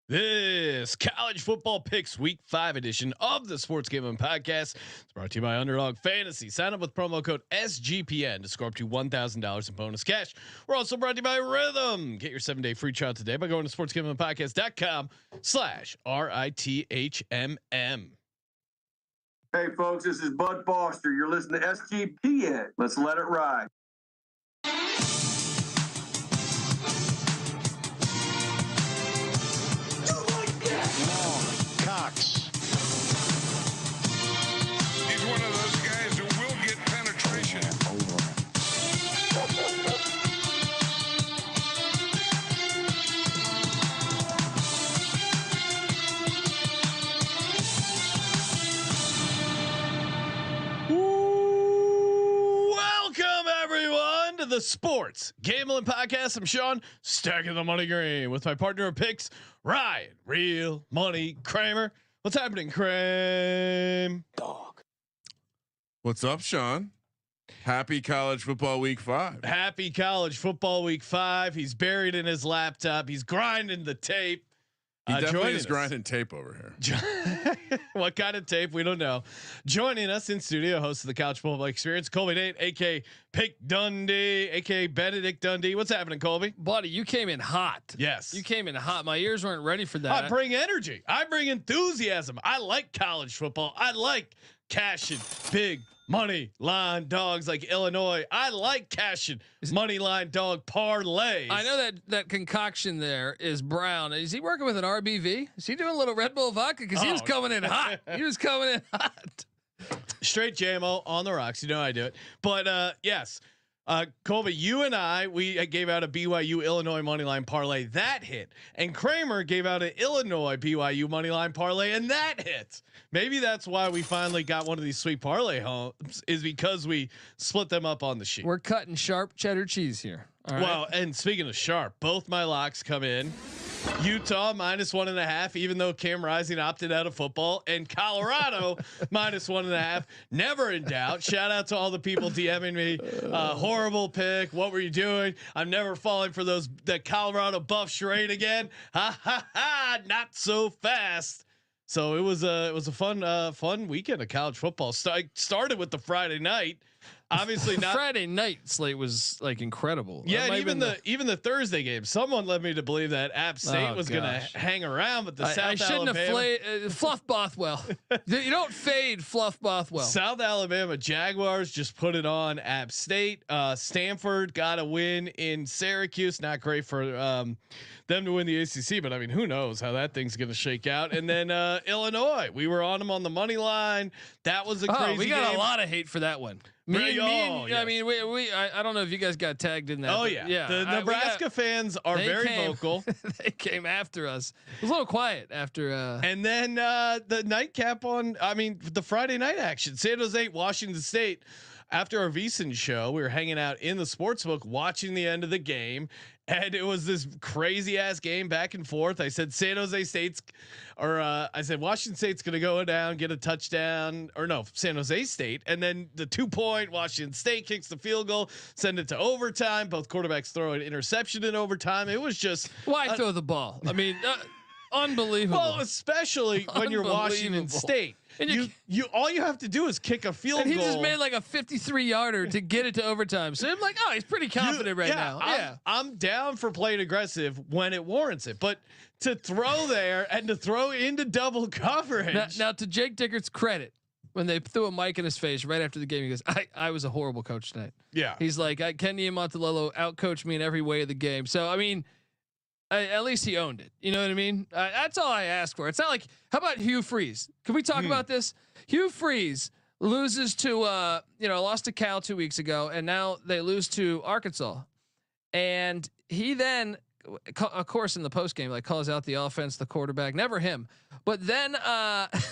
This college football picks week 5 edition of the Sports Gambling Podcast is brought to you by Underdog Fantasy. Sign up with promo code SGPN to score up to $1,000 in bonus cash. We're also brought to you by Rhythm. Get your 7-day free trial today by going to sportsgamblingpodcast.com/RITHMM. Hey folks, this is Bud Foster. You're listening to SGPN. Let's let it ride. Cox. He's one of those guys who will get penetration. Welcome everyone to the Sports Gambling Podcast. I'm Sean, stacking the money green with my partner of picks, Ryan, Real Money Kramer. What's happening, Kramer? Dog. What's up, Sean? Happy college football week 5. Happy college football week 5. He's buried in his laptop. He's grinding the tape. He definitely is grinding tape over here. What kind of tape? We don't know. Joining us in studio, host of the Couch Football Experience, Colby Nate, aka Pick Dundee, aka Benedict Dundee. What's happening, Colby? Buddy, you came in hot. Yes, you came in hot. My ears weren't ready for that. I bring energy. I bring enthusiasm. I like college football. I like cashing big money line dogs like Illinois. I like cashing money line dog parlays. I know that concoction there is brown. Is he working with an RBV? Is he doing a little Red Bull vodka? Because he was coming in hot. He was coming in hot. Straight JMO on the rocks. You know I do it. But yes, Colby, you and we gave out a BYU Illinois money line parlay that hit, and Kramer gave out an Illinois BYU money line parlay and that hit. Maybe that's why we finally got one of these sweet parlay homes, is because we split them up on the sheet. We're cutting sharp cheddar cheese here. All right? Well, and speaking of sharp, both my locks come in. Utah -1.5, even though Cam Rising opted out of football, and Colorado -1.5. Never in doubt. Shout out to all the people DMing me. Horrible pick. What were you doing? I'm never falling for that Colorado buff charade again. Ha ha ha! Not so fast. So it was a fun weekend of college football. Started with the Friday night. Obviously not. Friday night slate was like incredible. Yeah, and even the Thursday game. Someone led me to believe that App State was going to hang around, but the South I shouldn't Alabama have Fluff Bothwell. You don't fade Fluff Bothwell. South Alabama Jaguars just put it on App State. Stanford got a win in Syracuse. Not great for them to win the ACC, but I mean, who knows how that thing's going to shake out. And then Illinois, we were on them on the money line. That was a crazy. We got game. a lot of hate for that one. I mean, I don't know if you guys got tagged in that. Oh yeah. The Nebraska fans are very vocal. They came after us. It was a little quiet after. And then the nightcap the Friday night action, San Jose, Washington State. After our VSiN show, we were hanging out in the sportsbook watching the end of the game, and it was this crazy ass game back and forth. I said San Jose State's, I said Washington State's going to go down, get a touchdown, or no, San Jose State, and then the 2-point Washington State kicks the field goal, send it to overtime. Both quarterbacks throw an interception in overtime. It was just why throw the ball? I mean, unbelievable. Well, especially when you're Washington State. And you all you have to do is kick a field goal. He just made like a 53-yarder to get it to overtime. So I'm like, oh, he's pretty confident now. I'm down for playing aggressive when it warrants it, but to throw there and to throw into double coverage. Now to Jake Dickert's credit, when they threw a mic in his face right after the game, he goes, I was a horrible coach tonight. Yeah. He's like, Ken Niumatalolo outcoached me in every way of the game. So, I mean, at least he owned it. You know what I mean? That's all I ask for. It's not like, how about Hugh Freeze? Can we talk about this? Hugh Freeze loses to, lost to Cal 2 weeks ago, and now they lose to Arkansas. And he then, of course, in the post game, like calls out the offense, the quarterback, never him. But then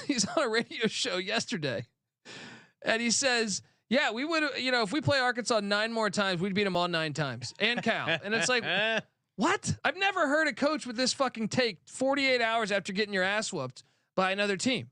he's on a radio show yesterday, and he says, yeah, we would, if we play Arkansas 9 more times, we'd beat them all 9 times, and Cal. And it's like, what? I've never heard a coach with this fucking take 48 hours after getting your ass whooped by another team.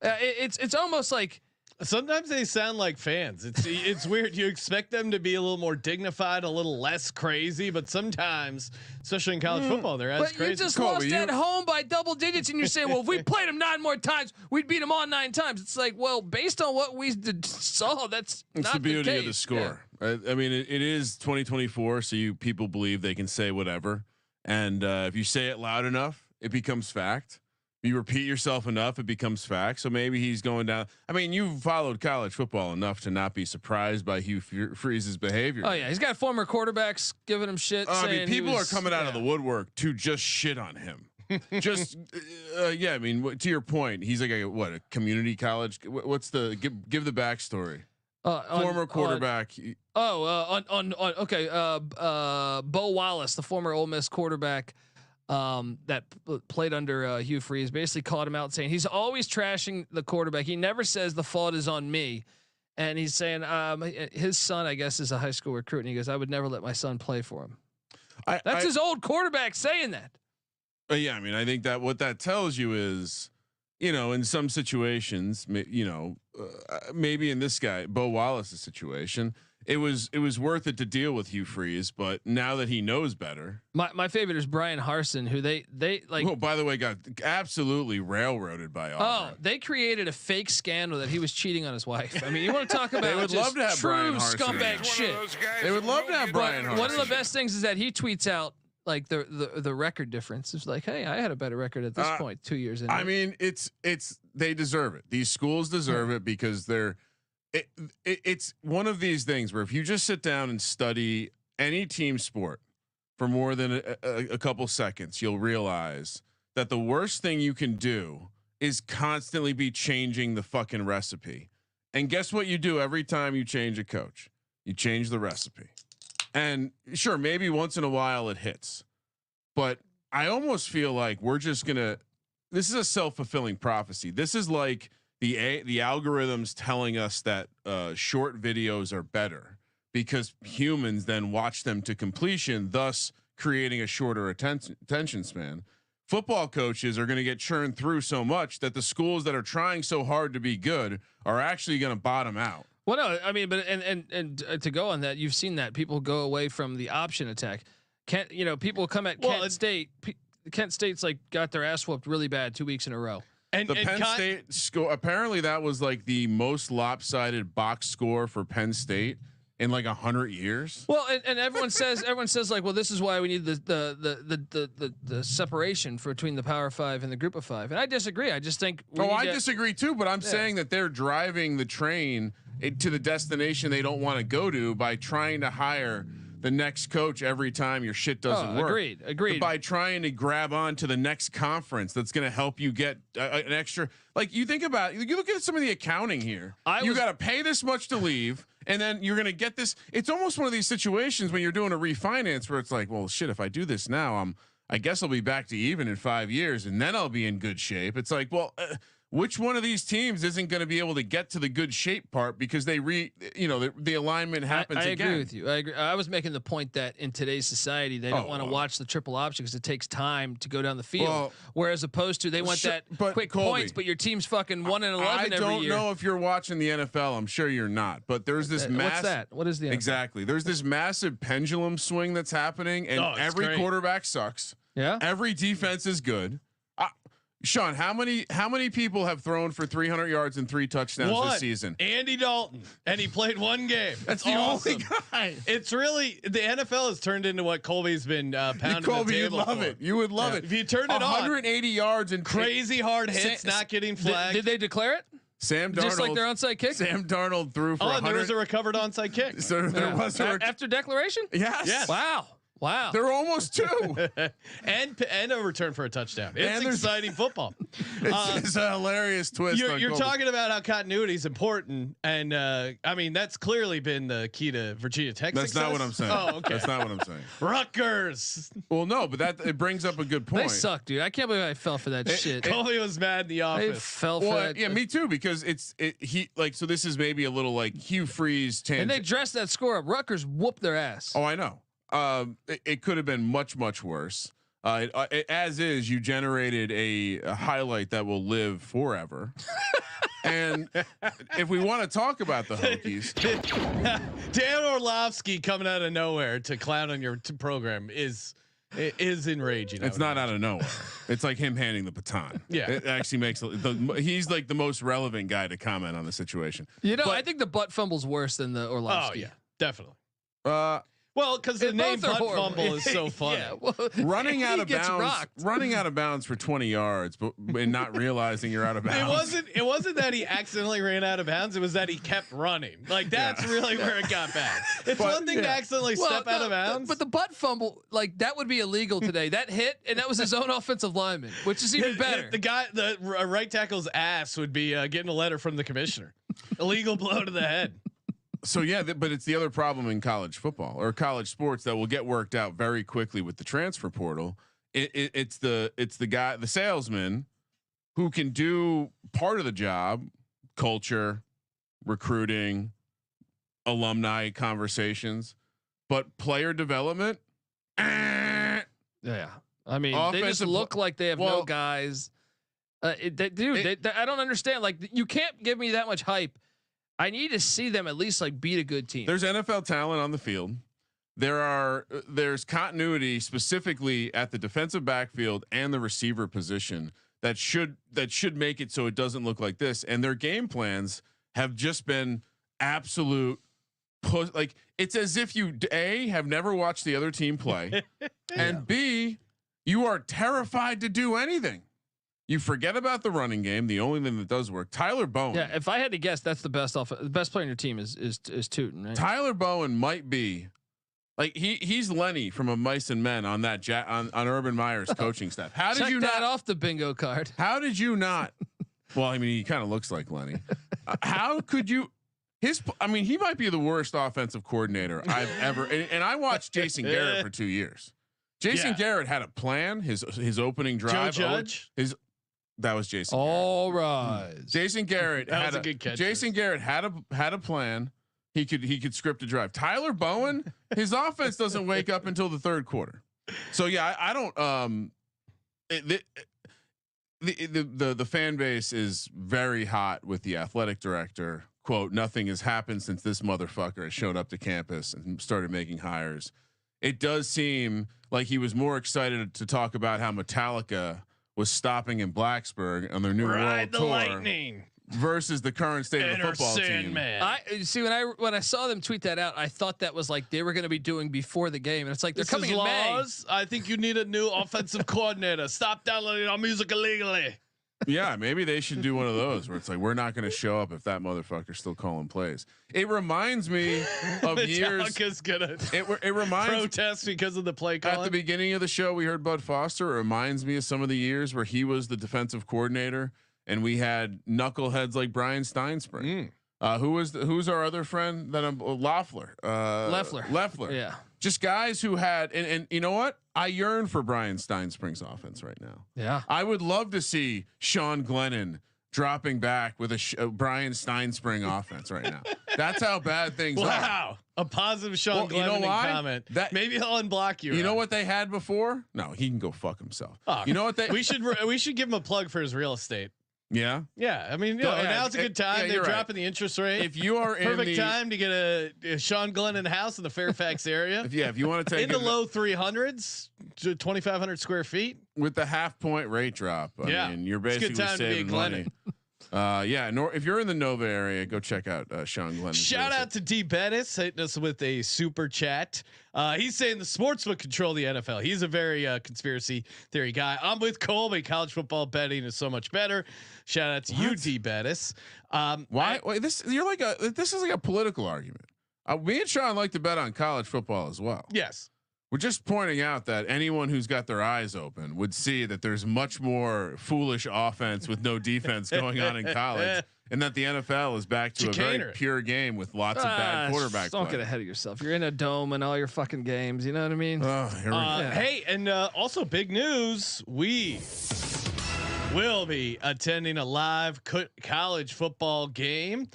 It's almost like Sometimes they sound like fans. It's weird. You expect them to be a little more dignified, a little less crazy, but sometimes, especially in college football, they're as But crazy. you just lost at home by double digits, and you're saying, "Well, if we played them 9 more times, we'd beat them all 9 times." It's like, well, based on what we saw, that's it's not the beauty case. of the score. Yeah. I mean, it is 2024, so people believe they can say whatever, and if you say it loud enough, it becomes fact. You repeat yourself enough, it becomes fact. So maybe he's going down. I mean, you've followed college football enough to not be surprised by Hugh Freeze's behavior. Oh yeah, he's got former quarterbacks giving him shit. I mean, people are coming out of the woodwork to just shit on him. Just yeah. I mean, to your point, he's like a community college. What's the give the backstory? Former quarterback. Okay. Bo Wallace, the former Ole Miss quarterback. That played under Hugh Freeze, basically called him out saying he's always trashing the quarterback. He never says the fault is on me. And he's saying his son, I guess, is a high school recruit. And he goes, I would never let my son play for him. That's his old quarterback saying that. Yeah. I mean, I think that what that tells you is, in some situations, maybe in this guy, Bo Wallace's situation, it was worth it to deal with Hugh Freeze, but now that he knows better, my favorite is Brian Harsin, who they like. Oh, by the way, got absolutely railroaded by Auburn. Oh, they created a fake scandal that he was cheating on his wife. I mean, you want to talk about they would love to have true Brian Harsin scumbag shit. They would love to have Brian Harsin. One of the best things is that he tweets out like the record difference. It's like, hey, I had a better record at this point 2 years in. I mean, it's they deserve it. These schools deserve it because they're. It's one of these things where if you just sit down and study any team sport for more than a couple seconds, you'll realize that the worst thing you can do is constantly be changing the fucking recipe. And guess what you do every time you change a coach? You change the recipe. And sure, maybe once in a while it hits, but I almost feel like we're just gonna. This is a self-fulfilling prophecy. This is like the algorithms telling us that short videos are better because humans then watch them to completion, thus creating a shorter attention span. Football coaches are going to get churned through so much that the schools that are trying so hard to be good are actually going to bottom out. Well, no, I mean, but and to go on that, you've seen that people go away from the option attack. People come at Kent State. Kent State's like got their ass whooped really bad 2 weeks in a row. And the Penn State score, apparently that was like the most lopsided box score for Penn State in like 100 years. Well, and everyone says like, well, this is why we need the separation between the Power Five and the Group of Five. And I disagree. I just think. I disagree too. But I'm saying that they're driving the train to the destination they don't want to go to by trying to hire the next coach every time your shit doesn't work. Agreed. By trying to grab on to the next conference that's going to help you get an extra. Like you think about, you look at some of the accounting here. You got to pay this much to leave, and then you're going to get this. It's almost one of these situations when you're doing a refinance where it's like, well, shit, if I do this now, I guess I'll be back to even in 5 years, and then I'll be in good shape. It's like, well. Which one of these teams isn't going to be able to get to the good shape part because the alignment happens again? I agree with you. I agree. I was making the point that in today's society, they don't want to watch the triple option because it takes time to go down the field. Well, whereas opposed to they want that quick Colby, points, but your team's fucking 1-11 every year. I don't know if you're watching the NFL. I'm sure you're not. But there's this what's that? What is the NFL? Exactly? There's this massive pendulum swing that's happening, and every quarterback sucks. Yeah. Every defense is good. Sean, how many people have thrown for 300 yards and 3 touchdowns this season? Andy Dalton, and he played 1 game. That's the only guy. It's really the NFL has turned into what Colby's been pounding Colby, the table you'd love for. it. You would love it If you turn it 180 yards and crazy hard hits, not getting flagged. Did they declare it? Sam Darnold, just like their onside kick. Sam Darnold threw for. There was a recovered onside kick. So there was after declaration. Yes. Wow. They're almost 2. and a return for a touchdown. It's exciting football. It's a hilarious twist. You're talking about how continuity is important, and I mean that's clearly been the key to Virginia Tech. That's success. not what I'm saying. Oh, okay. That's not what I'm saying. Rutgers. Well, no, but it brings up a good point. They suck, dude. I can't believe I fell for that shit. Colby was mad in the office. I fell for that. Yeah, me too. Because so this is maybe a little like Hugh Freeze tangent. And they dressed that score up. Rutgers whooped their ass. Oh, I know. It could have been much worse. As is, you generated a highlight that will live forever. And if we want to talk about the Hokies, Dan Orlovsky coming out of nowhere to clown on your program is enraging. it's not out of nowhere. It's like him handing the baton. Yeah. It actually makes he's like the most relevant guy to comment on the situation. I think the butt fumble's worse than the Orlovsky. Oh yeah, definitely. Well, because the name butt fumble is so funny. Yeah, well, running out of gets bounds, rocked. running out of bounds for 20 yards, and not realizing you're out of bounds. It wasn't that he accidentally ran out of bounds. It was that he kept running. Like that's really where it got bad. It's one thing to accidentally step out of bounds, but the butt fumble, like that would be illegal today. That hit, and that was his own offensive lineman, which is even better. The right tackle's ass would be getting a letter from the commissioner. Illegal blow to the head. So yeah, but it's the other problem in college football or college sports that will get worked out very quickly with the transfer portal. It's the guy, the salesman, who can do part of the job, culture, recruiting, alumni conversations, but player development. Yeah, I mean, they just look like they have no guys. I don't understand. Like, you can't give me that much hype. I need to see them at least like beat a good team. There's NFL talent on the field. There's continuity specifically at the defensive backfield and the receiver position that should make it so it doesn't look like this. And their game plans have just been absolute push. Like it's as if you have never watched the other team play, and B, you are terrified to do anything. You forget about the running game. The only thing that does work, Tyler Bowen. Yeah, if I had to guess, that's the best the best player on your team is Tootin. Right? Tyler Bowen might be like he's Lenny from A Mice and Men on that on Urban Meyer's coaching staff. How did Check you that not off the bingo card? How did you not? Well, I mean, he kind of looks like Lenny. How could you? He might be the worst offensive coordinator I've ever. And I watched Jason Garrett for 2 years. Jason Garrett had a plan. His opening drive. Joe Judge. That was Jason. All right. Jason Garrett was a good catch. Jason Garrett had a plan. He could script a drive. Tyler Bowen, his offense doesn't wake up until the third quarter. So yeah, I don't. The fan base is very hot with the athletic director. Quote: "Nothing has happened since this motherfucker has showed up to campus and started making hires." It does seem like he was more excited to talk about how Metallica was stopping in Blacksburg on their new world tour lightning versus the current state of the football team. I see when I saw them tweet that out, I thought that was like they were going to be doing before the game, and it's like they're coming in May. I think you need a new offensive coordinator. Stop downloading our music illegally. Yeah, maybe they should do one of those where it's like we're not going to show up if that motherfucker's still calling plays. It reminds me of years. It reminds protest because of the play calling. At the beginning of the show, we heard Bud Foster. It reminds me of some of the years where he was the defensive coordinator, and we had knuckleheads like Brian Steinspring. Who's our other friend? Loeffler. Leffler. Yeah. Just guys who had and you know what? I yearn for Brian Steinspring's offense right now. Yeah. I would love to see Sean Glennon dropping back with a Brian Steinspring offense right now. That's how bad things are. Wow. A positive Sean Glennon comment. Maybe he'll unblock you. You know what they had before? No, he can go fuck himself. Oh, you know what we should give him a plug for his real estate. Yeah. Yeah. I mean, now's a good time. They're dropping the interest rate. If you are perfect time to get a Sean Glennon house in the Fairfax area. If you want to take in the low 300s to 2,500 square feet with the 0.5 point rate drop. I mean, you're basically saving money. If you're in the Nova area, go check out Sean Glennon. Shout out to D Bettis hitting us with a super chat. He's saying the sports would control the NFL. He's a very conspiracy theory guy. I'm with Colby. College football betting is so much better. Shout out to you, D Bettis. Why? This is like a political argument. Me and Sean like to bet on college football as well. Yes. We're just pointing out that anyone who's got their eyes open would see that there's much more foolish offense with no defense going on in college, and that the NFL is back to a very pure game with lots of bad quarterback play. Don't get ahead of yourself. You're in a dome and all your fucking games. You know what I mean? Oh, here we go. Hey, and also big news. We will be attending a live college football game.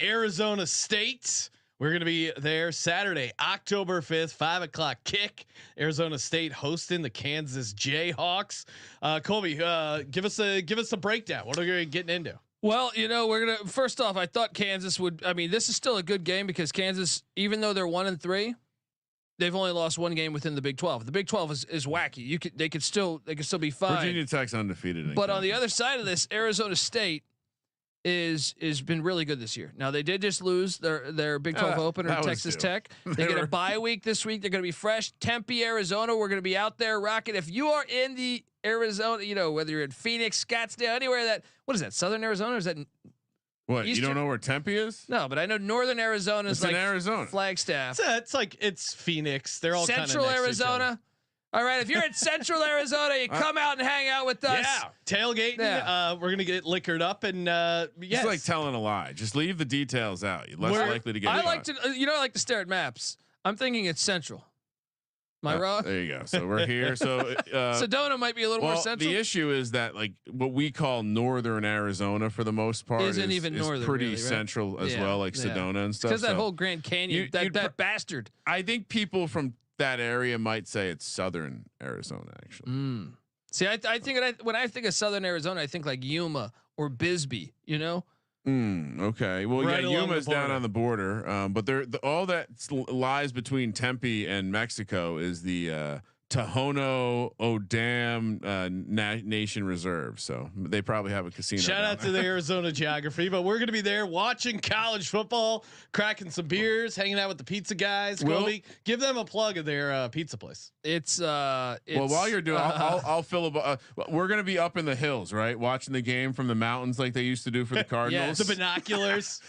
Arizona State. We're going to be there Saturday, October 5th, 5:00 kick. Arizona State hosting the Kansas Jayhawks. Colby, give us a breakdown. What are we getting into? Well, we're gonna first off. I thought Kansas would. I mean, this is still a good game because Kansas, even though they're 1-3, they've only lost one game within the Big 12. The Big 12 is wacky. They could still be fine. Virginia Tech's undefeated. But on the other side of this, Arizona State is been really good this year. Now they did just lose their Big 12 opener in Texas Tech. They get a bye week this week. They're going to be fresh. Tempe, Arizona. We're going to be out there rocking. If you are in the Arizona, whether you're in Phoenix, Scottsdale, anywhere what is that? Southern Arizona? Or is that what? Eastern? You don't know where Tempe is? No, but I know Northern Arizona is in Arizona. Flagstaff. It's Phoenix. They're all Central kinda next Arizona. All right, if you're in Central Arizona, you come out and hang out with us. Yeah, tailgating. Yeah. We're gonna get liquored up and yes. It's like telling a lie. Just leave the details out. You're less likely to get. I like to, I like to stare at maps. I'm thinking it's Central. Am I wrong? There you go. So we're here. So Sedona might be a little more central. The issue is that like what we call northern Arizona for the most part isn't even northern, pretty really, right? central as well, like Sedona and stuff. Because that whole Grand Canyon, that bastard. I think people from that area might say it's southern Arizona actually. See, I think when I think of southern Arizona, I think like Yuma or Bisbee. Okay. Well, right, yeah, Yuma's down on the border, but all that lies between Tempe and Mexico is the Tohono O'Dam Nation Reserve. So they probably have a casino. Shout out to the Arizona geography, but we're going to be there watching college football, cracking some beers, hanging out with the pizza guys. Colby, give them a plug of their pizza place. It's well, while you're doing, I'll fill we're going to be up in the hills, right? Watching the game from the mountains like they used to do for the Cardinals. The binoculars.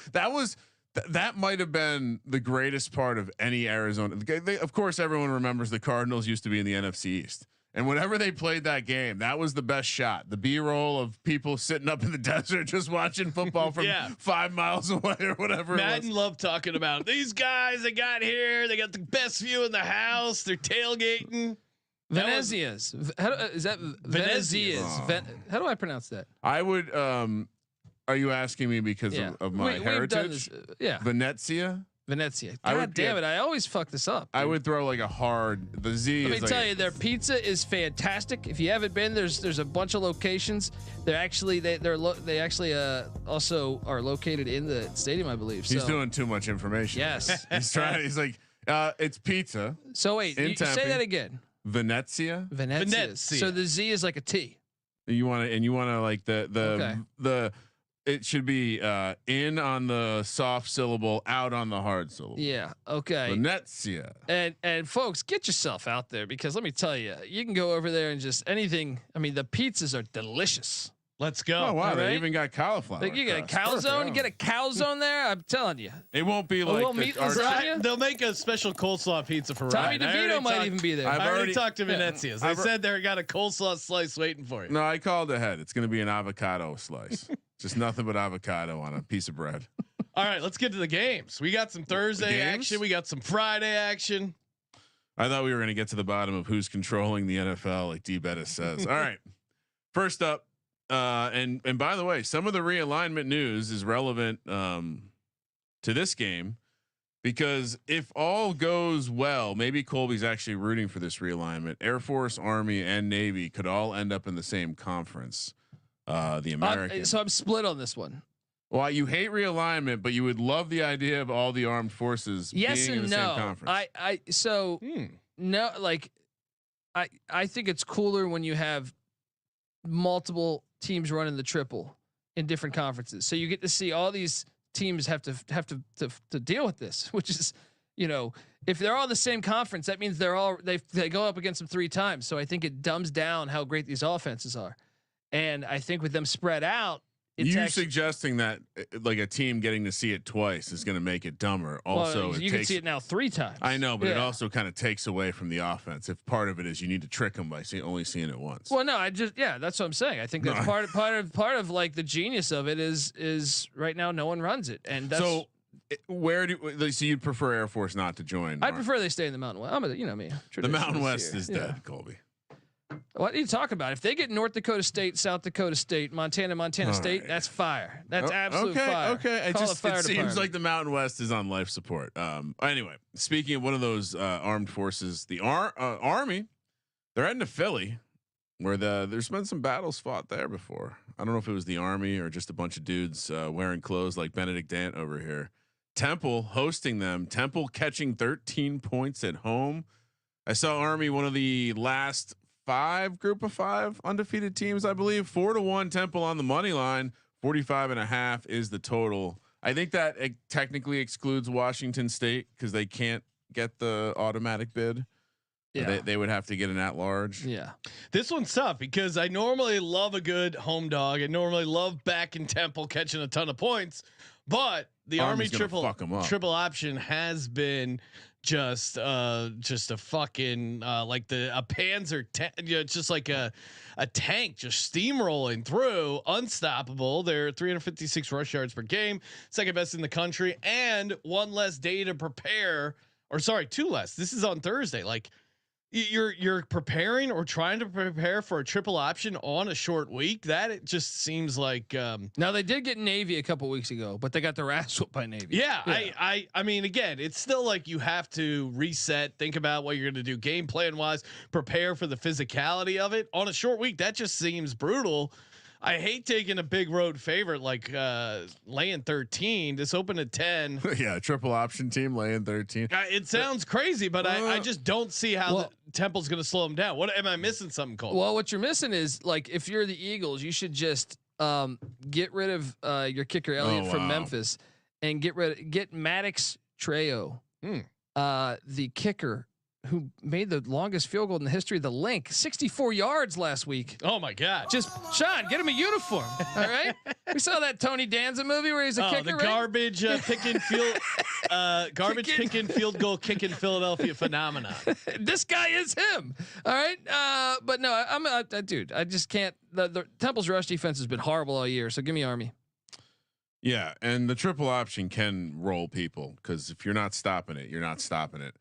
That might have been the greatest part of any Arizona. Of course, everyone remembers the Cardinals used to be in the NFC East, and whenever they played that game, that was the best shot. The B-roll of people sitting up in the desert just watching football from 5 miles away or whatever. Madden loved talking about these guys that got here. They got the best view in the house. They're tailgating. Venezia's. Is that Venezia's? How do I pronounce that? I would. Are you asking me because of my heritage? Venezia. God damn it! I always fuck this up. Dude. I would throw like a hard. The Z. Let me tell you, their pizza is fantastic. If you haven't been, there's a bunch of locations. They actually also are located in the stadium, I believe. He's doing too much information. Yes, he's trying. He's like, it's pizza. So wait, you say that again. Venezia. So the Z is like a T. You want to like the. It should be in on the soft syllable, out on the hard syllable. Yeah. Okay. Venezia. And folks, get yourself out there because let me tell you, you can go over there and just anything. I mean, the pizzas are delicious. Let's go. Oh wow, they even got cauliflower. You get a calzone. You get a calzone there. I'm telling you, it won't be like they'll make a special coleslaw pizza for Tommy Ryan. DeVito might even be there. I already talked to Venezia's. They said they got a coleslaw slice waiting for you. No, I called ahead. It's going to be an avocado slice. Just nothing but avocado on a piece of bread. All right, let's get to the games. We got some Thursday action. We got some Friday action. I thought we were going to get to the bottom of who's controlling the NFL, like D. Bettis says. All right, first up, and by the way, some of the realignment news is relevant to this game because if all goes well, maybe Colby's actually rooting for this realignment. Air Force, Army, and Navy could all end up in the same conference. The American. So I'm split on this one. Well, you hate realignment, but you would love the idea of all the armed forces being in the same conference. No, like I think it's cooler when you have multiple teams running the triple in different conferences. So you get to see all these teams have to deal with this, which is, if they're all in the same conference, that means they go up against them 3 times. So I think it dumbs down how great these offenses are. And I think with them spread out, it's suggesting that like a team getting to see it twice is going to make it dumber. Also, you can see it now 3 times. I know, but it also kind of takes away from the offense. If part of it is you need to trick them by only seeing it once. Well, no, that's what I'm saying. I think that's part of like the genius of it is right now no one runs it, and that's so. So you'd prefer Air Force not to join? I'd prefer they stay in the Mountain West. Me. The Mountain West is dead, Colby. What are you talking about? If they get North Dakota State, South Dakota State, Montana State, that's fire. That's absolute fire. Okay. It seems like the Mountain West is on life support. Anyway, speaking of one of those armed forces, the Army, they're heading to Philly. where there's been some battles fought there before. I don't know if it was the Army or just a bunch of dudes wearing clothes like Benedict Dant over here. Temple hosting them. Temple catching 13 points at home. I saw Army, one of the last group of 5 undefeated teams, I believe. 4-1 Temple on the money line. 45.5 is the total. I think that it technically excludes Washington State because they can't get the automatic bid. Yeah. They would have to get an at-large. Yeah. This one's tough because I normally love a good home dog. I normally love back in Temple catching a ton of points, but the Army triple option has been just a fucking like a Panzer just like a tank just steamrolling through, unstoppable. They're 356 rush yards per game, second best in the country, and one less day to prepare, or sorry, 2 less. This is on Thursday. Like you're preparing or trying to prepare for a triple option on a short week. That it just seems like now they did get Navy a couple weeks ago, but they got their ass whooped by Navy. Yeah. I mean, again, it's still like you have to reset, think about what you're going to do game plan wise, prepare for the physicality of it on a short week. That just seems brutal. I hate taking a big road favorite like laying 13. This opened at 10. Yeah, triple option team laying 13. It sounds crazy, but I just don't see how Temple's going to slow them down. What am I missing? Something, Cole? Well, what you're missing is like if you're the Eagles, you should just get rid of your kicker Elliott from Memphis and get Maddox Trejo, the kicker who made the longest field goal in the history of the Link, 64 yards last week. Oh my God! Just Sean, get him a uniform. All right, we saw that Tony Danza movie where he's a kicker. The garbage picking field goal kicking Philadelphia phenomenon. This guy is him. All right, but no, I'm dude. I just can't. The Temple's rush defense has been horrible all year. So give me Army. Yeah, and the triple option can roll people because if you're not stopping it, you're not stopping it.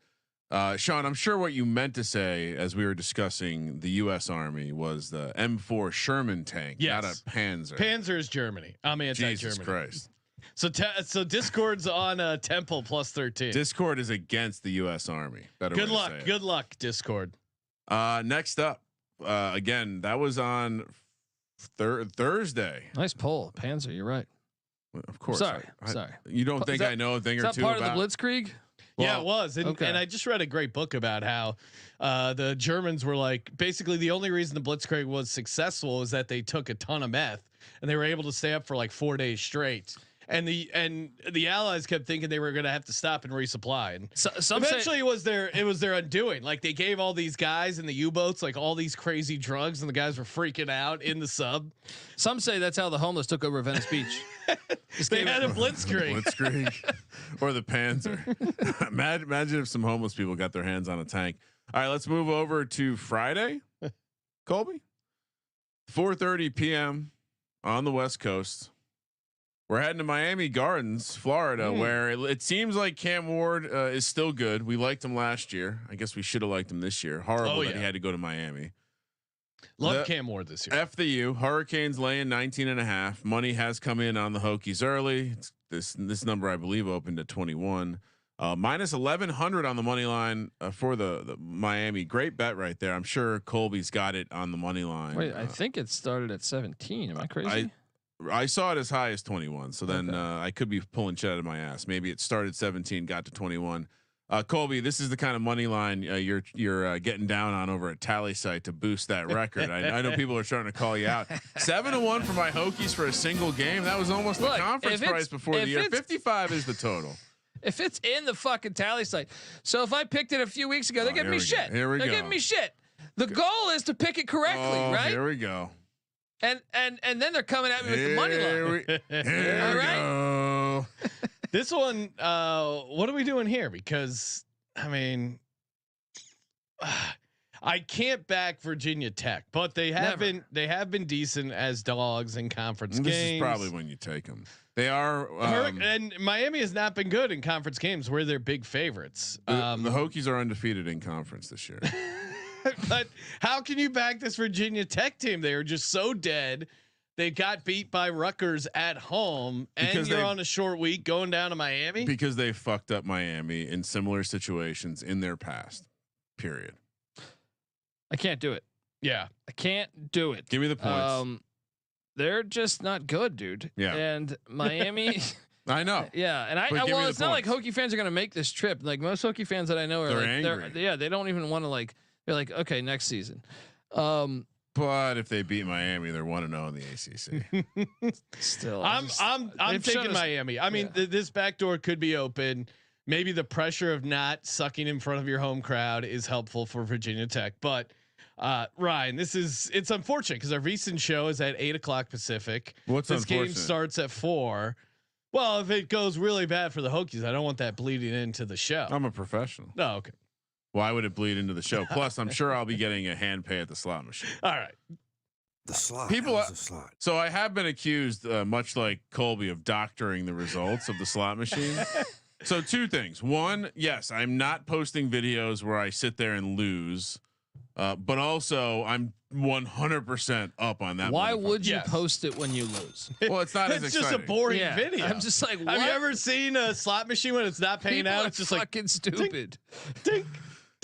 Sean, I'm sure what you meant to say as we were discussing the U.S. Army was the M4 Sherman tank, not a Panzer. Panzer is Germany. I'm anti-Germany. Jesus Christ. So Discord's on Temple plus 13. Discord is against the U.S. Army. Good luck. Good luck, Discord. Next up, again, that was on Thursday. Nice poll, Panzer. You're right. Of course. Sorry. You don't think I know a thing or two about? Is that part of the Blitzkrieg? Well, yeah, it was. And I just read a great book about how the Germans were like, basically the only reason the Blitzkrieg was successful is that they took a ton of meth and they were able to stay up for like 4 days straight. And the Allies kept thinking they were going to have to stop and resupply. And eventually it was their undoing. Like they gave all these guys in the U-boats like all these crazy drugs, and the guys were freaking out in the sub. Some say that's how the homeless took over Venice Beach. They had a blitzkrieg. Or the Panzer. Imagine if some homeless people got their hands on a tank. All right, let's move over to Friday. Colby, 4:30 p.m. on the West Coast. We're heading to Miami Gardens, Florida, where it seems like Cam Ward is still good. We liked him last year. I guess we should have liked him this year. Horrible that he had to go to Miami. Love Cam Ward this year. F the U. Hurricanes laying 19.5. Money has come in on the Hokies early. This number I believe opened at 21. Minus 1100 on the money line for the Miami. Great bet right there. I'm sure Colby's got it on the money line. Wait, I think it started at 17. Am I crazy? I saw it as high as 21. So then I could be pulling shit out of my ass. Maybe it started 17, got to 21. Colby, this is the kind of money line you're getting down on over at Tally Site to boost that record. I know people are starting to call you out. 7-1 for my Hokies for a single game. That was almost the conference price before the year. 55 is the total. If it's in the fucking Tally Site, so if I picked it a few weeks ago, they're giving me shit. Here we go. They're giving me shit. The goal is to pick it correctly, right? Here we go. And then they're coming at me with the money line. Here we go. This one, what are we doing here? Because I mean, I can't back Virginia Tech, but they have been decent as dogs in conference games. This is probably when you take them. They are, and Miami has not been good in conference games where they're big favorites. The Hokies are undefeated in conference this year. But how can you back this Virginia Tech team? They are just so dead. They got beat by Rutgers at home, and you're on a short week going down to Miami because they fucked up Miami in similar situations in their past. Period. I can't do it. Yeah. I can't do it. Give me the points. They're just not good, dude. Yeah. And Miami. I know. Yeah, and But give me it's the not like points. Hokie fans are gonna make this trip. Like most Hokie fans that I know are They're like, angry. they don't even want to like. They're like, okay, next season. But if they beat Miami, they're 1-0 in the ACC. Still, I'm they've shown taking us- Miami. I mean, this back door could be open. Maybe the pressure of not sucking in front of your home crowd is helpful for Virginia Tech. But Ryan, it's unfortunate because our recent show is at 8:00 Pacific. What's this game unfortunate? starts at 4. Well, if it goes really bad for the Hokies, I don't want that bleeding into the show. I'm a professional. No, okay. Why would it bleed into the show? Plus, I'm sure I'll be getting a hand pay at the slot machine. All right. The slot. People- How's the slot? So I have been accused, much like Colby, of doctoring the results of the slot machine. So 2 things. One, yes, I'm not posting videos where I sit there and lose, but also I'm 100% up on that. Why motherfucker. would you Yes. post it when you lose? Well, it's not as It's exciting. just a boring Yeah, video. I'm just like, what? Have you ever seen a slot machine when it's not paying People out? are It's just like fucking stupid. dink.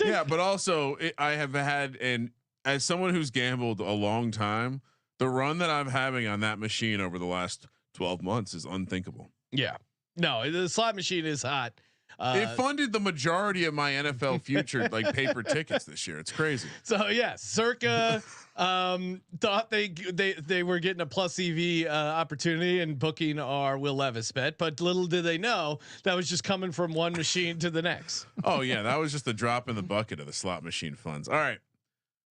Yeah, but also I have had, and as someone who's gambled a long time, the run that I'm having on that machine over the last 12 months is unthinkable. Yeah. No, the slot machine is hot. It funded the majority of my NFL future like paper tickets this year. It's crazy. So yeah, Circa thought they were getting a plus EV opportunity and booking our Will Levis bet, but little did they know that was just coming from one machine to the next. Oh yeah, that was just a drop in the bucket of the slot machine funds. All right,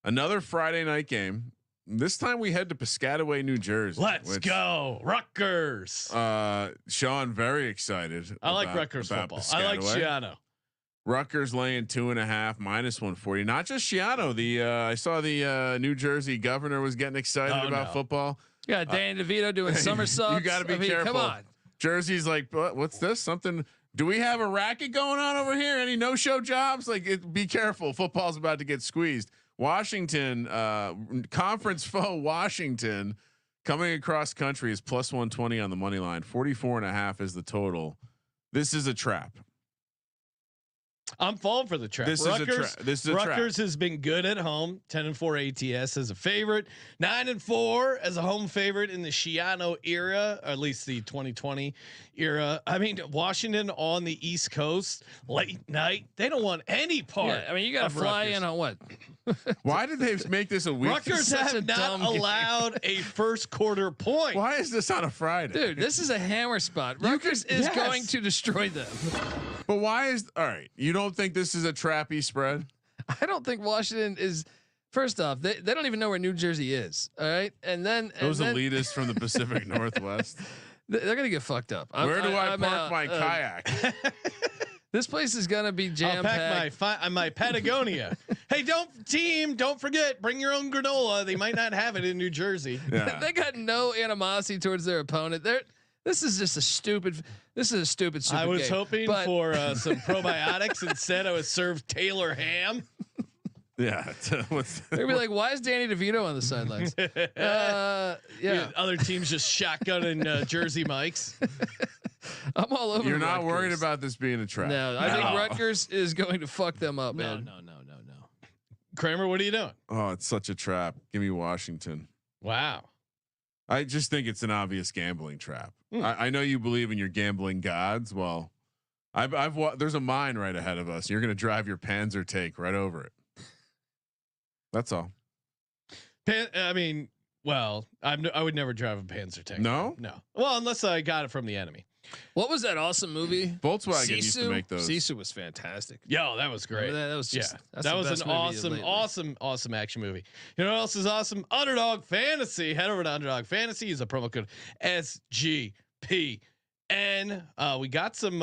another Friday night game. This time we head to Piscataway, New Jersey. Let's go, Rutgers. Sean, very excited. I like about Rutgers football. I like Piscataway. Schiano. Rutgers laying 2.5 minus 140. Not just Schiano. I saw the New Jersey governor was getting excited Oh, about no. football. Yeah, Danny DeVito doing somersaults. You got to be careful. Come on. Jersey's like, what's this? Something? Do we have a racket going on over here? Any no-show jobs? Be careful. Football's about to get squeezed. Washington, conference foe Washington, coming across country is plus 120 on the money line. 44.5 is the total. This is a trap. I'm falling for the trap. This is a trap. This is a trap. Rutgers has been good at home. 10-4 ATS as a favorite. 9-4 as a home favorite in the Schiano era, or at least the 2020 era. I mean, Washington on the East Coast, late night. They don't want any part. Yeah, I mean, you got to of fly Rutgers. in on what? Why did they make this a week? Rutgers Such a have not dumb game. allowed a first quarter point. Why is this on a Friday? Dude, this is a hammer spot. Rutgers is yes. going to destroy them. But why is all right? You don't think this is a trappy spread? I don't think Washington is. First off, they don't even know where New Jersey is. All right, and then Those and then elitists from the Pacific Northwest. they're gonna get fucked up. Where do I I'm park out. my kayak? This place is gonna be I'll jam pack packed. my Patagonia. Hey, don't forget, bring your own granola. They might not have it in New Jersey. Yeah. They got no animosity towards their opponent. This is just a stupid. This is a stupid. I was game. hoping But- for some probiotics. Instead, I was served Taylor ham. Yeah. They'd be like, "Why is Danny DeVito on the sidelines?" Yeah, Other teams just shotgunning Jersey Mikes. I'm all over. You're not Rutgers. worried about this being a trap. No, I think No. Rutgers is going to fuck them up, No. man. Kramer, what are you doing? Oh, it's such a trap. Give me Washington. Wow. I just think it's an obvious gambling trap. Hmm. I know you believe in your gambling gods. Well, there's a mine right ahead of us. You're going to drive your Panzer take right over it. That's all. I mean, well, I would never drive a Panzer tank. No? No. Well, unless I got it from the enemy. What was that awesome movie? Volkswagen used to make those. Sisu was fantastic. Yo, that was great. Remember that? That was just that's that the was best an movie awesome action movie. You know what else is awesome? Underdog Fantasy. Head over to Underdog Fantasy. Use the promo code SGPN. We got some.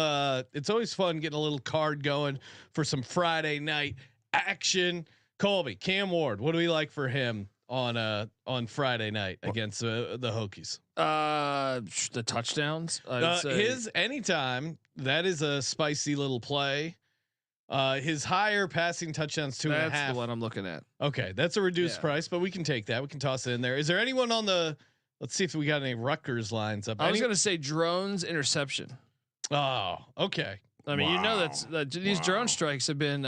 It's always fun getting a little card going for some Friday night action. Colby, Cam Ward. What do we like for him on Friday night against the Hokies? The touchdowns. I would say. His anytime, that is a spicy little play. His higher passing touchdowns 2.5. That's the one I'm looking at. Okay, that's a reduced Yeah. price, but we can take that. We can toss it in there. Is there anyone on the? Let's see if we got any Rutgers lines up. I was going to say drones interception. Oh, okay. I mean, you know Wow. these drone strikes have been.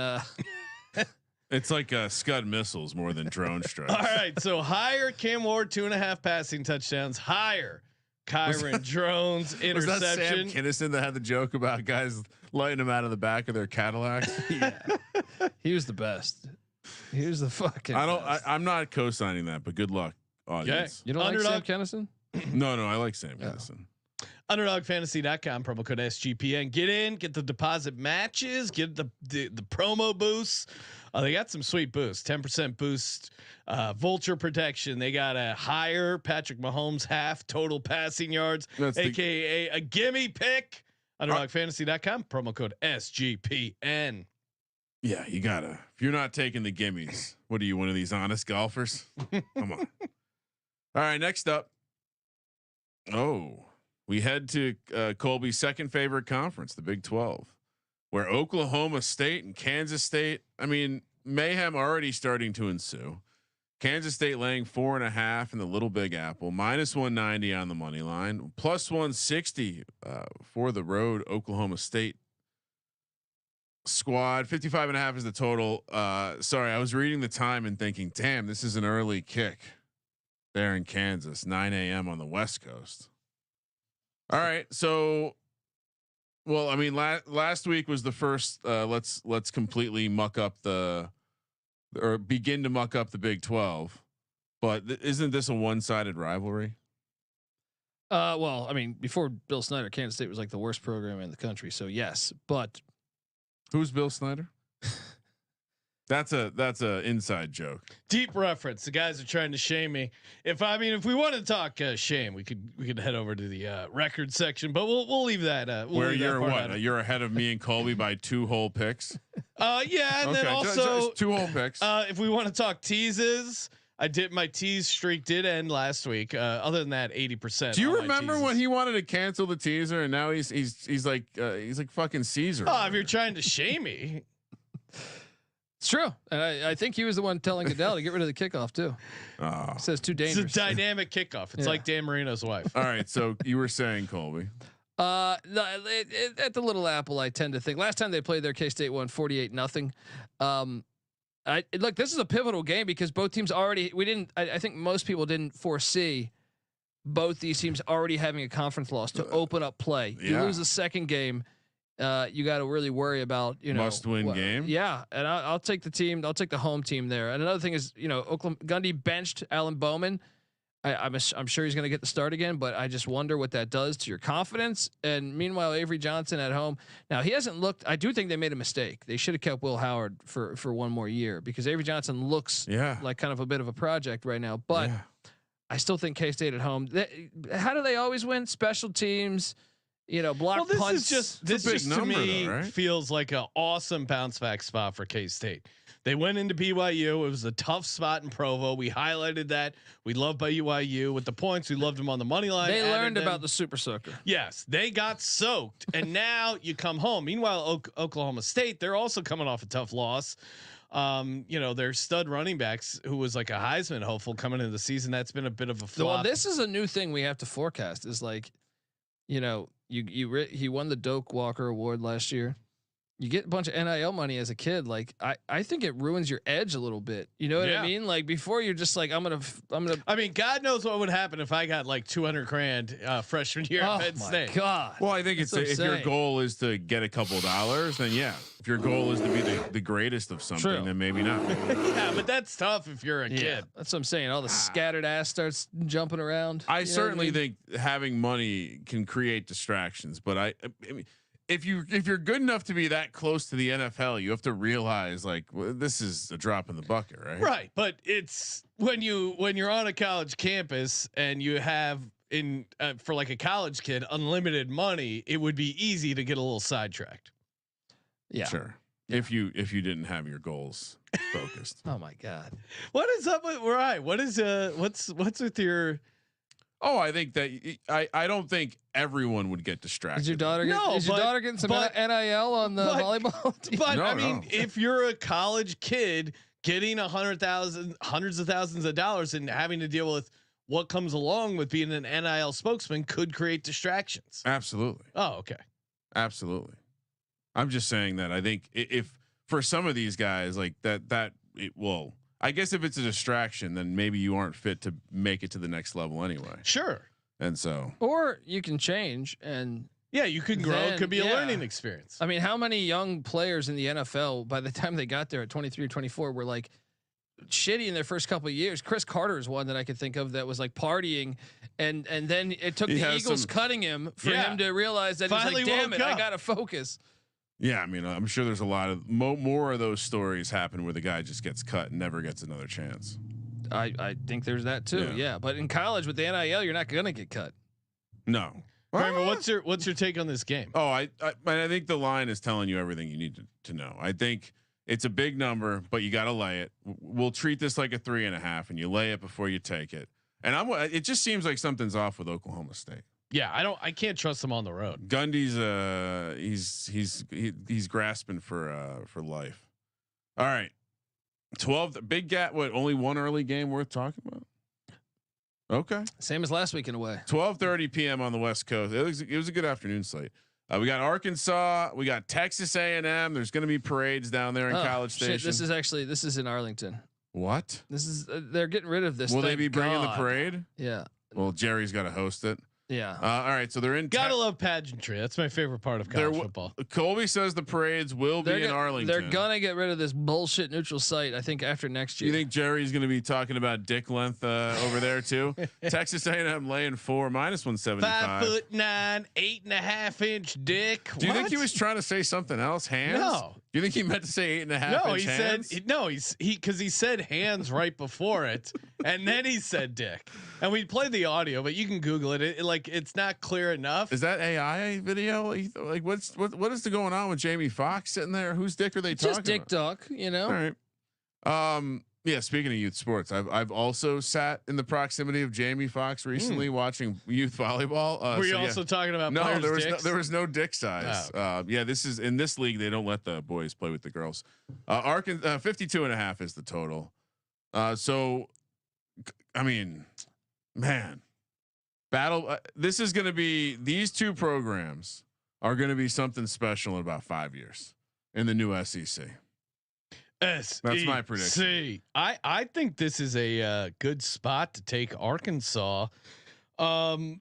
It's like Scud missiles more than drone strikes. All right, so higher Cam Ward 2.5 passing touchdowns, higher Kyron Drones Was that Sam interception. Kinison that had the joke about guys lighting them out of the back of their Cadillacs? Yeah, he was the best. He was the fucking. I'm not co-signing that, but good luck, audience. You don't Underdog. like Sam Kennison? No, I like Sam Kinison. UnderdogFantasy.com, promo code SGPN. Get in, get the deposit matches, get the promo boosts. They got some sweet boosts, 10% boost, vulture protection. They got a higher Patrick Mahomes half total passing yards, aka a gimme pick. UnderdogFantasy.com, promo code SGPN. Yeah, you gotta. If you're not taking the gimmies, what are you, one of these honest golfers? Come on. All right, next up. Oh, we head to Colby's second favorite conference, the Big 12, where Oklahoma State and Kansas State. I mean, mayhem already starting to ensue. Kansas State laying 4.5 in the Little Big Apple, -190 on the money line, +160 for the road Oklahoma State squad. 55.5 is the total. Sorry, I was reading the time and thinking, damn, this is an early kick there in Kansas, 9 a.m. on the West Coast. All right, so, well, I mean, last week was the first. Let's completely muck up begin to muck up the Big 12. But isn't this a one-sided rivalry? Well, I mean, before Bill Snyder, Kansas State was like the worst program in the country. So yes, but who's Bill Snyder? That's a inside joke. Deep reference. The guys are trying to shame me. If we want to talk shame, we could head over to the record section, but we'll leave that. Where you're what? You're ahead of me and Colby by 2 whole picks. Yeah, and then also just 2 whole picks. If we want to talk teases, my tease streak did end last week. Other than that, 80%. Do you remember when he wanted to cancel the teaser and now he's like fucking Caesar? Oh, if you're trying to shame me. It's true, and I think he was the one telling Goodell to get rid of the kickoff too. Oh. Says too dangerous. It's a dynamic kickoff. It's like Dan Marino's wife. All right, so you were saying, Colby. At the Little Apple, I tend to think last time they played there, K-State won 48-0. Look, this is a pivotal game because both teams already. I think most people didn't foresee both these teams already having a conference loss to open up play. You lose the second game. You got to really worry about must-win game. Yeah, and I'll take the team. I'll take the home team there. And another thing is, Oklahoma Gundy benched Alan Bowman. I'm sure he's going to get the start again, but I just wonder what that does to your confidence. And meanwhile, Avery Johnson at home. Now he hasn't looked. I do think they made a mistake. They should have kept Will Howard for one more year because Avery Johnson looks like kind of a bit of a project right now. But I still think K-State at home. How do they always win? Special teams. Block punts. This just to me feels like an awesome bounce back spot for K-State. They went into BYU. It was a tough spot in Provo. We highlighted that. We love BYU with the points. We loved them on the money line. They learned about the Super Soaker. Yes, they got soaked, and now you come home. Meanwhile, Oklahoma State, they're also coming off a tough loss. Their stud running backs, who was like a Heisman hopeful coming into the season, that's been a bit of a flop. Well, this is a new thing we have to forecast. Is like, he won the Doak Walker Award last year. You get a bunch of NIL money as a kid. Like I think it ruins your edge a little bit. You know what I mean? Like before you're just like, I'm gonna. I mean, God knows what would happen if I got like $200,000 freshman year at Penn State. God. Well, I think if your goal is to get a couple dollars, then yeah. If your goal is to be the greatest of something, then maybe not. Yeah, but that's tough if you're a kid. That's what I'm saying. All the scattered ass starts jumping around. I certainly think having money can create distractions, but I mean, if you're good enough to be that close to the NFL, you have to realize this is a drop in the bucket, right? Right, but it's when you're on a college campus and you have for like a college kid unlimited money, it would be easy to get a little sidetracked. Yeah, sure. Yeah. If you didn't have your goals focused. Oh my God, what is up with Ryan? What is what's with your? Oh, I think that I don't think everyone would get distracted. Is your daughter getting some NIL on the volleyball team? But I mean, if you're a college kid getting hundreds of thousands of dollars and having to deal with what comes along with being an NIL spokesman could create distractions. Absolutely. Oh, okay. Absolutely. I'm just saying that I think if for some of these guys like that well, I guess if it's a distraction, then maybe you aren't fit to make it to the next level anyway. Sure. And so, or you can change and. Yeah, you could grow. It could be a yeah. learning experience. I mean, how many young players in the NFL by the time they got there at 23 or 24 were like shitty in their first couple of years? Chris Carter is one that I could think of that was like partying, and then it took the Eagles cutting him for him to realize that he's like, damn it, I gotta focus. Yeah, I mean, I'm sure there's a lot of more of those stories happen where the guy just gets cut and never gets another chance. I think there's that too. Yeah, but in college with the NIL, you're not gonna get cut. No. Kramer, what's your take on this game? Oh, I think the line is telling you everything you need to know. I think it's a big number, but you got to lay it. We'll treat this like a 3.5, and you lay it before you take it. And it just seems like something's off with Oklahoma State. Yeah, I can't trust them on the road. Gundy's he's grasping for life. All right, 12 big gap. What, only one early game worth talking about? Okay. Same as last week in a way. 12:30 p.m. on the West Coast. It was a good afternoon slate. We got Arkansas. We got Texas A&M. There's going to be parades down there in College Station. This is in Arlington. What? This is they're getting rid of this. Will they be bringing the parade? Yeah. Well, Jerry's got to host it. Yeah. All right. So they're in. Gotta love pageantry. That's my favorite part of college football. Colby says the parades will be in Arlington. They're gonna get rid of this bullshit neutral site, I think, after next year. You think Jerry's going to be talking about dick length over there too? Texas A&M laying 4 -175. 5'9", 8.5-inch dick. Do you think he was trying to say something else? Hands? No. Do you think he meant to say 8.5? No, he hands? said no. Because he said hands right before it, and then he said dick. And we played the audio, but you can Google it. It's not clear enough. Is that AI video? Like what is going on with Jamie Foxx sitting there? Whose dick are they talking just dick about? duck, you know. All right. Yeah. Speaking of youth sports, I've also sat in the proximity of Jamie Foxx recently watching youth volleyball. Were you also talking about? No, players' there was no dick size. Oh. Yeah, this is in this league. They don't let the boys play with the girls. Arkansas 52.5 is the total. So, I mean, man, battle. This is going to be, these two programs are going to be something special in about 5 years in the new SEC. That's my prediction. I think this is a good spot to take Arkansas. I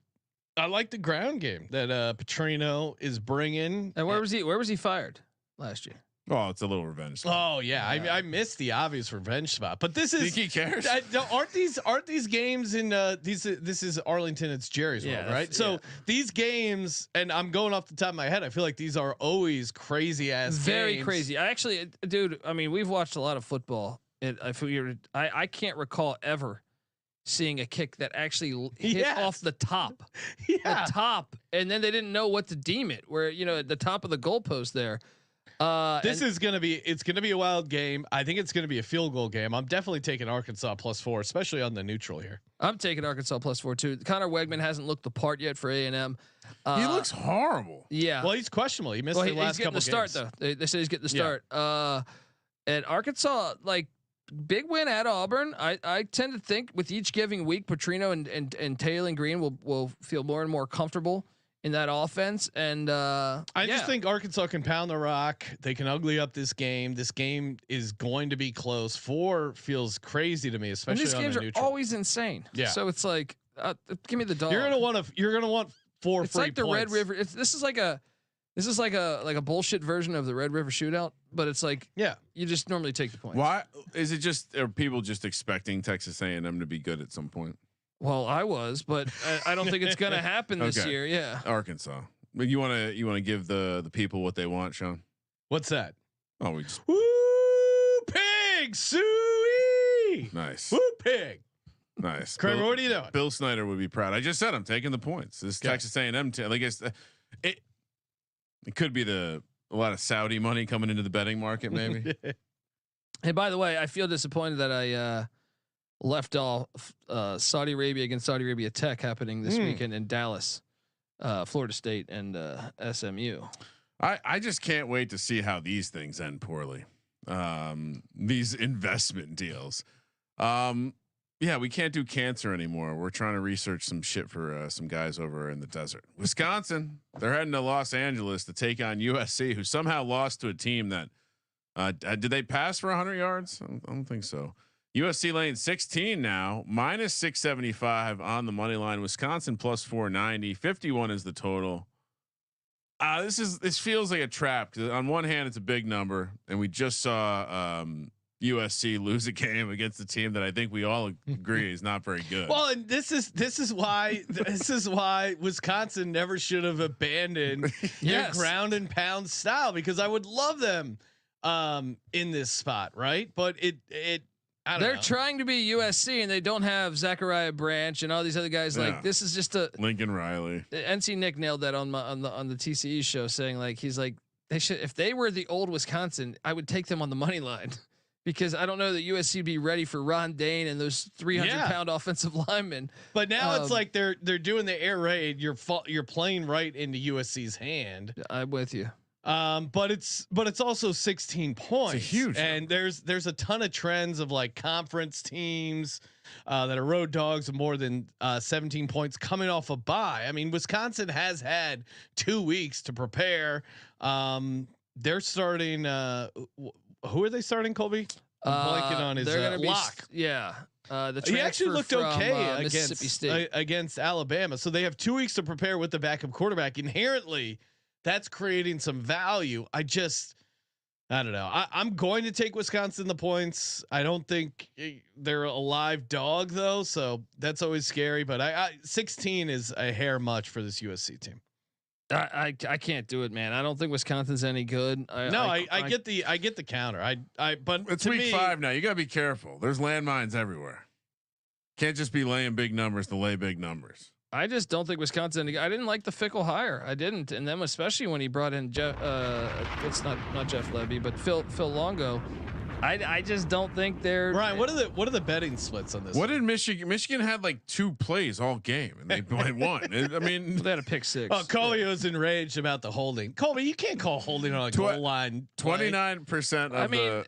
like the ground game that Petrino is bringing. And where was he fired last year? Oh, it's a little revenge spot. Oh yeah, I missed the obvious revenge spot, but this is. Think he cares? Aren't these games in these? This is Arlington. It's Jerry's World, right? So these games, and I'm going off the top of my head. I feel like these are always crazy ass. Very games. crazy. I actually, dude. I mean, we've watched a lot of football. I can't recall ever seeing a kick that actually hit off the top, the top, and then they didn't know what to deem it. Where at the top of the goalpost there. It's gonna be a wild game. I think it's gonna be a field goal game. I'm definitely taking Arkansas +4, especially on the neutral here. I'm taking Arkansas +4 too. Connor Wegman hasn't looked the part yet for A&M. He looks horrible. Yeah. Well, he's questionable. He missed the last couple games. He's getting the start though. They say he's getting the start. And Arkansas, like, big win at Auburn. I tend to think with each giving week, Petrino and Taylor and Green will feel more and more comfortable in that offense. And I just think Arkansas can pound the rock. They can ugly up this game. This game is going to be close. 4 feels crazy to me, especially these games on the neutral. are always insane. Yeah. So it's like, give me the dog. You're gonna want 4 it's free like the points. Red River. This is like a bullshit version of the Red River shootout, but it's like, you just normally take the points. Why is it just, are people just expecting Texas A&M to be good at some point? Well, I was, but I don't think it's going to happen this year. Yeah. Arkansas. But you want to give the people what they want, Sean? What's that? Oh, we just woo pig suey. Nice. Woo pig. Nice. Kramer, what are you doing? Bill Snyder would be proud. I just said I'm taking the points. This Texas A&M team. I guess it could be a lot of Saudi money coming into the betting market, maybe. Hey, by the way, I feel disappointed that I left off Saudi Arabia against Saudi Arabia Tech happening this weekend in Dallas, Florida State and SMU. I just can't wait to see how these things end poorly. These investment deals. Yeah, we can't do cancer anymore. We're trying to research some shit for some guys over in the desert. Wisconsin, they're heading to Los Angeles to take on USC, who somehow lost to a team that Did they pass for 100 yards? I don't think so. USC laying 16 now, minus 675 on the money line. Wisconsin plus 490. 51 is the total. This feels like a trap because on one hand it's a big number, and we just saw USC lose a game against a team that I think we all agree is not very good. Well, and this is why Wisconsin never should have abandoned their ground and pound style, because I would love them in this spot, right? But they're trying to be USC and they don't have Zachariah Branch and all these other guys. Yeah. Like, this is just a Lincoln Riley. NC Nick nailed that on the TCE show, saying like, he's like, they should, if they were the old Wisconsin, I would take them on the money line, because I don't know that USC would be ready for Ron Dane and those 300-pound offensive linemen. But now it's like they're doing the air raid. You're playing right into USC's hand. I'm with you. But it's also 16 points. It's a huge and number. there's a ton of trends of like conference teams that are road dogs of more than 17 points coming off a bye. I mean, Wisconsin has had 2 weeks to prepare. They're starting. Who are they starting, Colby? I'm blanking on his lock. He actually looked okay Mississippi State against Alabama. So they have 2 weeks to prepare with the backup quarterback. Inherently, that's creating some value. I don't know. I'm going to take Wisconsin the points. I don't think they're a live dog though, so that's always scary. But 16 is a hair much for this USC team. I can't do it, man. I don't think Wisconsin's any good. I get the counter. But it's week 5 now. You gotta be careful. There's landmines everywhere. Can't just be laying big numbers to lay big numbers. I just don't think Wisconsin. I didn't like the Fickle hire. I didn't, and then especially when he brought in Jeff. It's not Jeff Levy, but Phil Longo. I just don't think they're. Ryan, what are the betting splits on this? What did Michigan had like 2 plays all game and they won. I mean, they had a pick 6. Oh, Colby was enraged about the holding. Colby, you can't call holding on a goal line. 29% of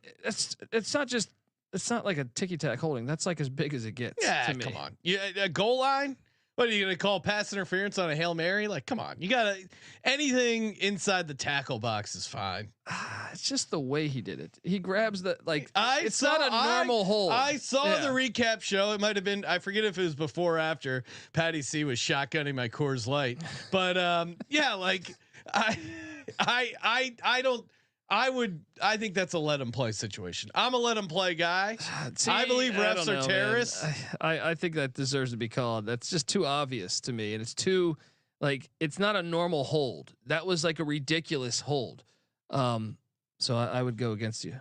it's not just. It's not like a ticky tack holding. That's like as big as it gets. Yeah, to me. come on. Yeah, a goal line. What are you gonna call pass interference on a Hail Mary? Like, come on, you gotta anything inside the tackle box is fine. It's just the way he did it. He grabs the it's not a normal hold. I saw the recap show. It might have been, I forget if it was before or after Patty C was shotgunning my Coors Light, but like I think that's a let him play situation. I'm a let him play guy. I believe refs are terrorists. I think that deserves to be called. That's just too obvious to me, and it's too it's not a normal hold. That was like a ridiculous hold. So I would go against you.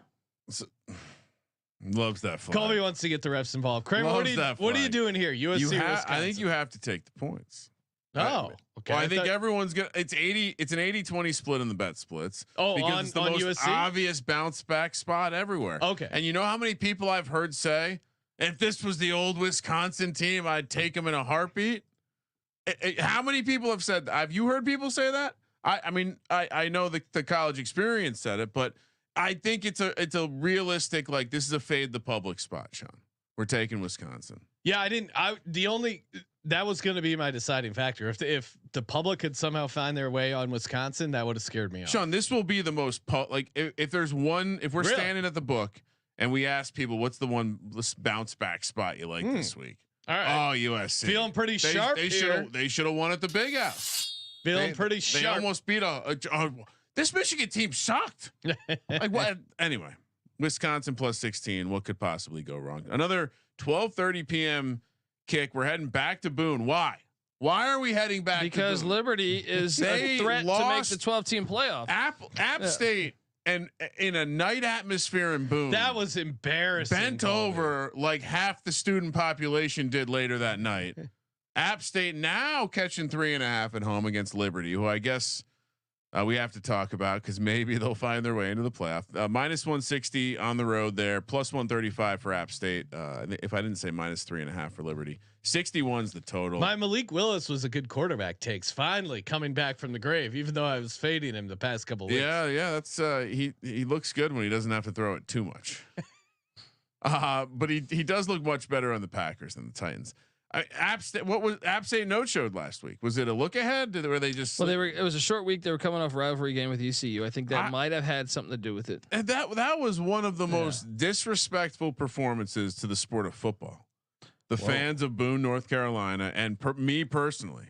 Loves that flag. Colby wants to get the refs involved. Kramer, what are you doing here? USC. I think you have to take the points. Oh, okay. Well, I think everyone's gonna. It's 80. It's an 80-20 split in the bet splits. Oh, because on, it's the on most USC? obvious bounce back spot everywhere. Okay. And you know how many people I've heard say, if this was the old Wisconsin team, I'd take them in a heartbeat. How many people have said that? Have you heard people say that? I mean, I know the college experience said it, but I think it's a realistic, like, this is a fade the public spot, Sean. We're taking Wisconsin. Yeah, that was going to be my deciding factor. If the public could somehow find their way on Wisconsin, that would have scared me off. Sean, this will be the most if there's one, if we're standing at the book and we ask people, what's the one bounce back spot you like this week? All right. Oh, USC. Feeling pretty sharp here. They should have won at the Big House. Feeling pretty sharp. They almost beat this Michigan team sucked. Like what? Anyway, Wisconsin plus 16. What could possibly go wrong? Another 12:30 p.m. kick. We're heading back to Boone. Why? Why are we heading back? Because to Boone? Liberty is a threat to make the 12-team playoff. App State and in a night atmosphere in Boone. That was embarrassing. Bent over like half the student population did later that night. App State now catching 3.5 at home against Liberty, who I guess we have to talk about because maybe they'll find their way into the playoff. Minus 160 on the road there, plus 135 for App State. If I didn't say minus 3.5 for Liberty, 61's the total. My Malik Willis was a good quarterback takes. Finally coming back from the grave, even though I was fading him the past couple of weeks. Yeah, that's he looks good when he doesn't have to throw it too much. But he does look much better on the Packers than the Titans. App State. What was App State no showed last week? Was it a look ahead? Were they just? Well, it was a short week. They were coming off a rivalry game with ECU. I think that might have had something to do with it. And that was one of the most disrespectful performances to the sport of football. The fans of Boone, North Carolina, and me personally.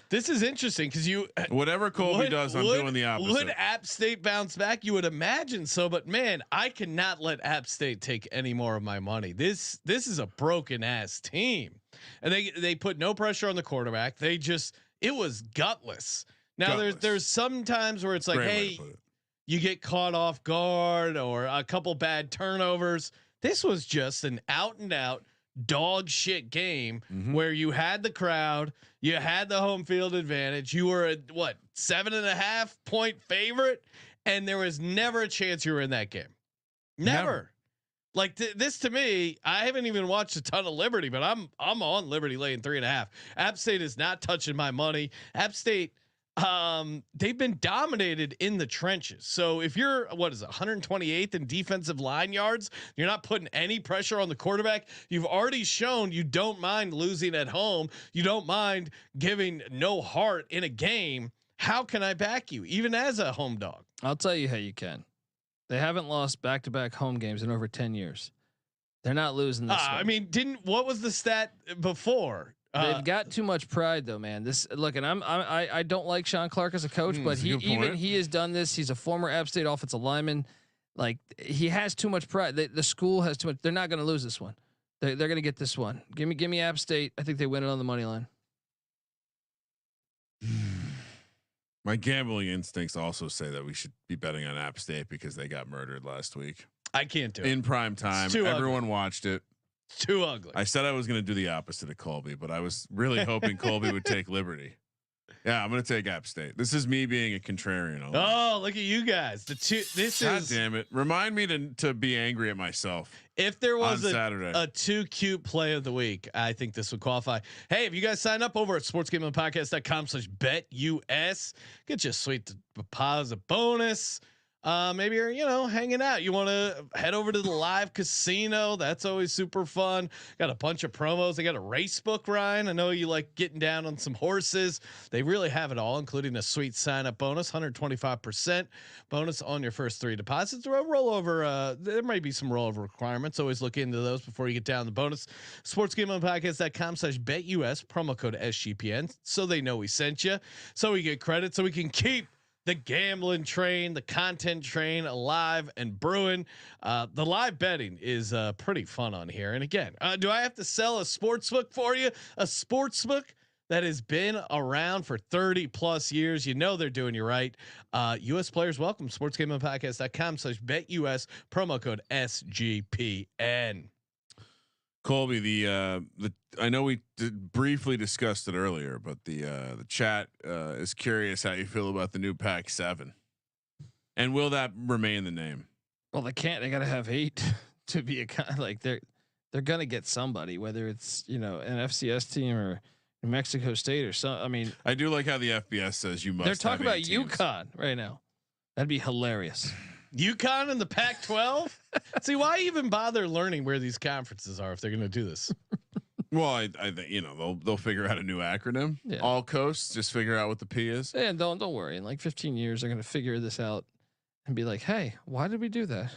This is interesting because whatever Colby does, I'm doing the opposite. Would App State bounce back? You would imagine so, but man, I cannot let App State take any more of my money. This is a broken ass team, and they put no pressure on the quarterback. It was gutless. Now there's some times where it's like, hey, you get caught off guard or a couple bad turnovers. This was just an out and out dog shit game where you had the crowd, you had the home field advantage, you were a 7.5 point favorite, and there was never a chance you were in that game. Never. Like this to me, I haven't even watched a ton of Liberty, but I'm on Liberty laying 3.5. App State is not touching my money. App State, they've been dominated in the trenches. So if you're 128th in defensive line yards, you're not putting any pressure on the quarterback. You've already shown you don't mind losing at home. You don't mind giving no heart in a game. How can I back you even as a home dog? I'll tell you how you can. They haven't lost back-to-back home games in over 10 years. They're not losing this. I mean, what was the stat before? They've got too much pride though, man. I don't like Sean Clark as a coach, but he has done this. He's a former App State offensive lineman. Like he has too much pride. The school has too much. They're not going to lose this one. They're going to get this one. Give me App State. I think they win it on the money line. My gambling instincts also say that we should be betting on App State because they got murdered last week. I can't do it in prime time. Everyone watched it. It's too ugly. I said I was going to do the opposite of Colby, but I was really hoping Colby would take Liberty. Yeah, I'm going to take App State. This is me being a contrarian. Oh, look at you guys. God damn it. Remind me to be angry at myself. If there was a too cute play of the week, I think this would qualify. Hey, if you guys sign up over at sportsgamblingpodcast.com/betus, get you a sweet deposit bonus. Maybe you're hanging out, you want to head over to the live casino. That's always super fun. Got a bunch of promos. They got a race book, Ryan. I know you like getting down on some horses. They really have it all, including a sweet sign up bonus, 125% bonus on your first 3 deposits or a rollover. There might be some rollover requirements. Always look into those before you get down the bonus. sportsgamblingpodcast.com/betus, promo code SGPN, so they know we sent you, so we get credit, so we can keep the gambling train, the content train alive and brewing. The live betting is pretty fun on here. And again, do I have to sell a sports book for you? A sports book that has been around for 30 plus years. You know they're doing you right. U.S. players welcome. sportsgamblingpodcast.com/betus, promo code SGPN. Colby, I know we briefly discussed it earlier, but the chat is curious how you feel about the new Pac 7, and will that remain the name? Well, they can't. They got to have 8 to be they're gonna get somebody, whether it's an FCS team or New Mexico State or some. I mean, I do like how the FBS says you must. They're talking about UConn right now. That'd be hilarious. UConn and the Pac-12. See, why even bother learning where these conferences are if they're going to do this? Well, I think they'll figure out a new acronym. Yeah. All coasts, just figure out what the P is. And don't worry. In like 15 years, they're going to figure this out and be like, "Hey, why did we do that?"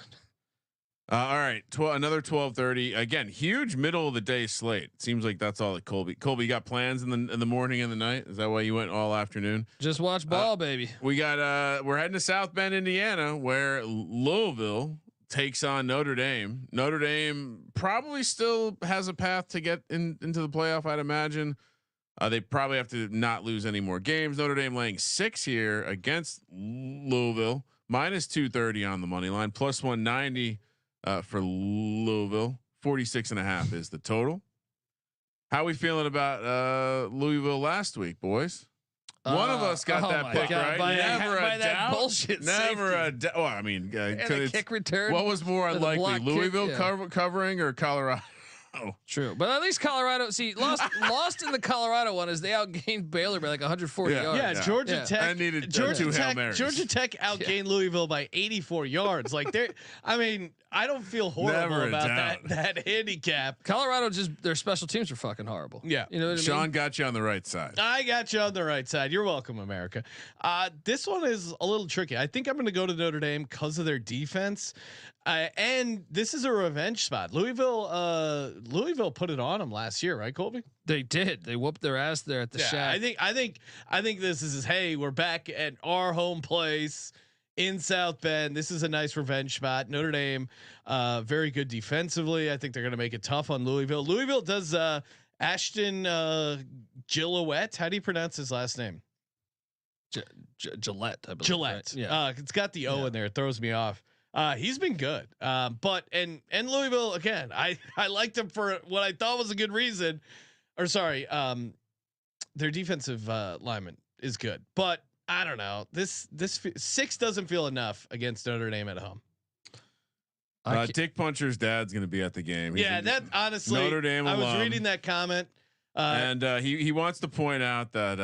All right, another 12:30. Again, huge middle of the day slate. It seems like that's all that Colby. Colby, you got plans in the morning and the night? Is that why you went all afternoon? Just watch ball, baby. We got we're heading to South Bend, Indiana, where Louisville takes on Notre Dame. Notre Dame probably still has a path to get into the playoff, I'd imagine. They probably have to not lose any more games. Notre Dame laying 6 here against Louisville, -230 on the money line, +190. For Louisville, 46.5 is the total. How we feeling about Louisville last week, boys? One of us got that pick right. Never a doubt. Bullshit. Never a doubt. Well, I mean, kick return. What was more unlikely, Louisville covering or Colorado? Oh, true. But at least Colorado, lost in the Colorado one as they outgained Baylor by like 140 yards. Yeah, Georgia Tech. I needed Georgia Tech outgained Louisville by 84 yards. Like I mean, I don't feel horrible Never a about doubt. that handicap. Colorado their special teams are fucking horrible. Yeah. You know what I Sean mean? got you on the right side. I got you on the right side. You're welcome, America. This one is a little tricky. I think I'm going to go to Notre Dame because of their defense, and this is a revenge spot. Louisville put it on them last year, right, Colby? They did. They whooped their ass there at the Shack. I think this is hey, we're back at our home place in South Bend. This is a nice revenge spot. Notre Dame, very good defensively. I think they're going to make it tough on Louisville. Louisville does Ashton Gillette. How do you pronounce his last name? Gillette, I believe. Gillette. Right? Yeah. It's got the O in there. It throws me off. He's been good. But Louisville again, I liked him for what I thought was a good reason. Or sorry, their defensive lineman is good, but I don't know. This 6 doesn't feel enough against Notre Dame at home. Dick Puncher's dad's going to be at the game. Yeah, that honestly, Notre Dame I was alum. reading that comment, and he wants to point out that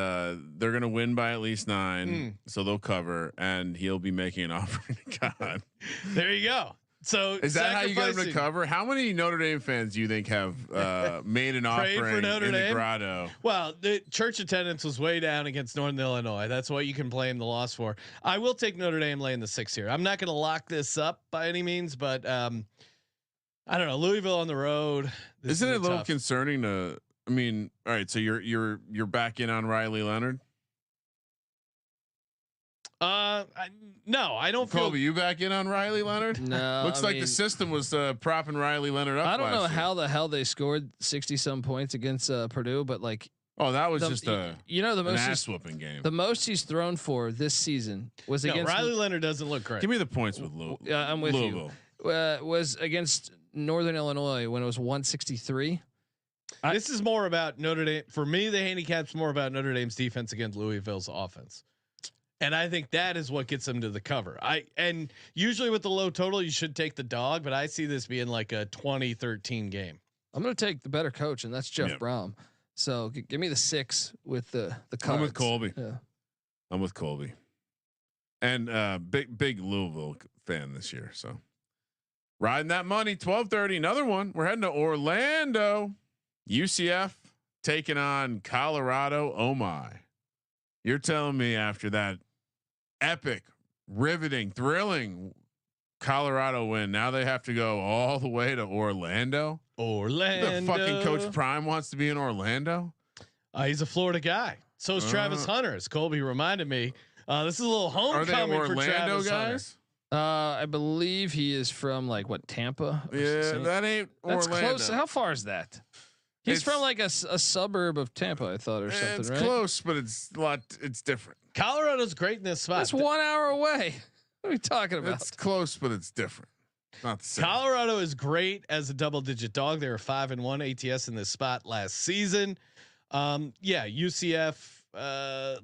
they're going to win by at least 9, so they'll cover, and he'll be making an offering to God. There you go. So is that how you get him to cover? How many Notre Dame fans do you think have made an offering for Notre in Dame? the grotto? Well, the church attendance was way down against Northern Illinois. That's what you can blame the loss for. I will take Notre Dame laying the 6 here. I'm not going to lock this up by any means, but I don't know. Louisville on the road. Isn't it a little tough. concerning to? I mean, all right. So you're back in on Riley Leonard. No, I don't feel. Colby, you back in on Riley Leonard? No, Looks like the system was propping Riley Leonard up. I don't know last year. how the hell they scored 60 some points against Purdue, but like, Oh, that was just the an most ass whooping game. the most he's thrown for this season was No, against Riley Leonard doesn't look great. Give me the points with Yeah, I'm with Louisville. you. Was against Northern Illinois when it was 163. This is more about Notre Dame. For me, the handicap's more about Notre Dame's defense against Louisville's offense. And I think that is what gets them to the cover. And usually with the low total, you should take the dog, but I see this being like a 20-13 game. I'm going to take the better coach, and that's Jeff Brom. So give me the 6 with the cards. I'm with Colby. Yeah. I'm with Colby. And big Louisville fan this year. So riding that money. 12:30. Another one. We're heading to Orlando. UCF taking on Colorado. Oh my! You're telling me after that epic, riveting, thrilling Colorado win, now they have to go all the way to Orlando? Orlando. The fucking Coach Prime wants to be in Orlando. He's a Florida guy. So is Travis Hunter, as Colby reminded me. This is a little homecoming for Travis guys? Hunter. I believe he is from like Tampa. Yeah, that ain't That's Orlando. close. How far is that? He's from like a suburb of Tampa, I thought, or something. It's right? close, but it's a lot. It's different. Colorado's great in this spot. That's 1 hour away. What are we talking about? It's close, but it's different. Not the same. Colorado is great as a double-digit dog. They were 5-1 ATS in this spot last season. UCF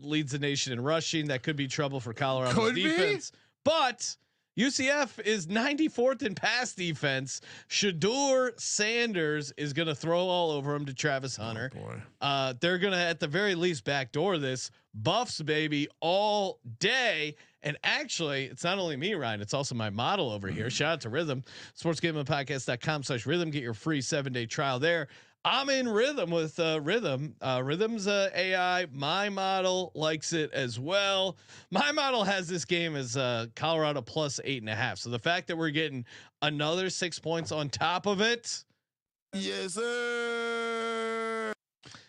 leads the nation in rushing. That could be trouble for Colorado's defense. But UCF is 94th in pass defense. Shador Sanders is going to throw all over him to Travis Hunter. Oh boy. They're going to at the very least backdoor this. Buffs baby all day. And actually, it's not only me, Ryan, it's also my model over here. Shout out to Rhythm, sportsgamblingpodcast.com/rhythm. Get your free 7-day trial there. I'm in Rhythm with Rhythm. Rhythm's AI. My model likes it as well. My model has this game as Colorado plus 8.5. So the fact that we're getting another 6 points on top of it. Yes, sir.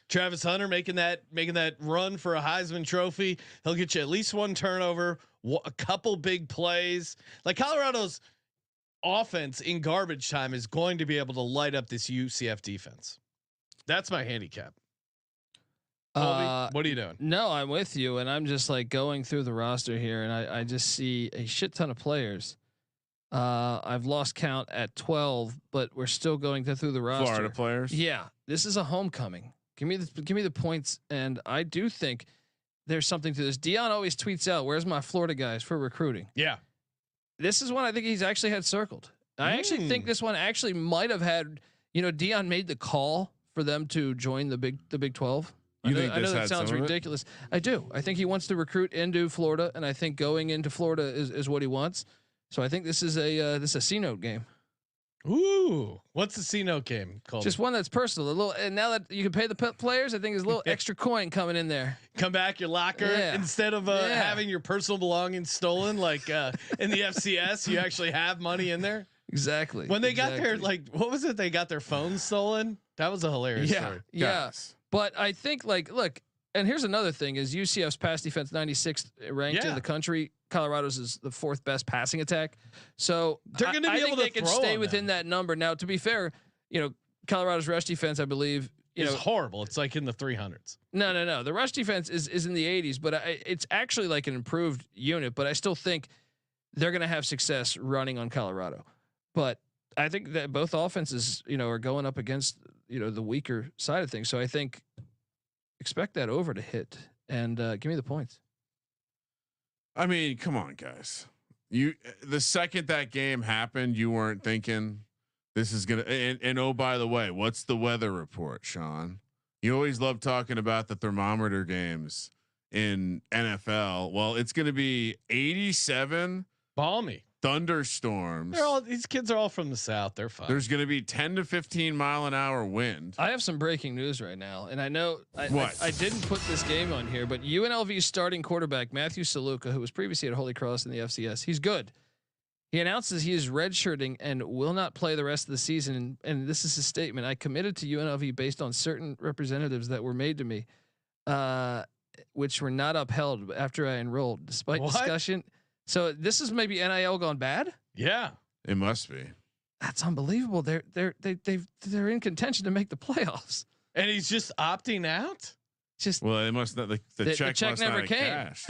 Travis Hunter making that run for a Heisman Trophy. He'll get you at least one turnover, a couple big plays. Like Colorado's offense in garbage time is going to be able to light up this UCF defense. That's my handicap. Colby, what are you doing? No, I'm with you, and I'm just like going through the roster here, and I just see a shit ton of players. I've lost count at 12, but we're still going through the roster. Florida players. Yeah, this is a homecoming. Give me the points, and I do think there's something to this. Dion always tweets out, "Where's my Florida guys for recruiting?" Yeah, this is one I think he's actually had circled. I actually think this one actually might have had. Dion made the call for them to join the Big 12. I know that sounds ridiculous. I do. I think he wants to recruit into Florida, and I think going into Florida is what he wants. So I think this is a C note game. Ooh, what's the C-note game called? Just one that's personal. A little, and now that you can pay the players, I think there's a little extra coin coming in there. Come back your locker instead of having your personal belongings stolen, like in the FCS. You actually have money in there. Exactly. When they got their what was it? They got their phones stolen. That was a hilarious story. Yeah. Guys. But I think look, and here's another thing: is UCF's pass defense 96th ranked in the country. Colorado's is the 4th best passing attack. So they're going to be able to they can stay within that number. Now, to be fair, Colorado's rush defense, I believe, is horrible. It's like in the 300s. No. The rush defense is in the 80s, but it's actually like an improved unit. But I still think they're going to have success running on Colorado. But I think that both offenses, are going up against the weaker side of things. So I think expect that over to hit and give me the points. I mean, come on, guys. The second that game happened, you weren't thinking this is gonna. And oh, by the way, what's the weather report, Sean? You always love talking about the thermometer games in NFL. Well, it's going to be 87, balmy thunderstorms. These kids are all from the South. They're fine. There's going to be 10 to 15 mile an hour wind. I have some breaking news right now, and I know I didn't put this game on here, but UNLV's starting quarterback Matthew Saluka, who was previously at Holy Cross in the FCS, he's good. He announces he is redshirting and will not play the rest of the season. And this is his statement: "I committed to UNLV based on certain representatives that were made to me, which were not upheld after I enrolled, despite discussion." So this is maybe NIL gone bad. Yeah, it must be. That's unbelievable. They're in contention to make the playoffs, and he's just opting out. It must not. The check must never not came. Cash.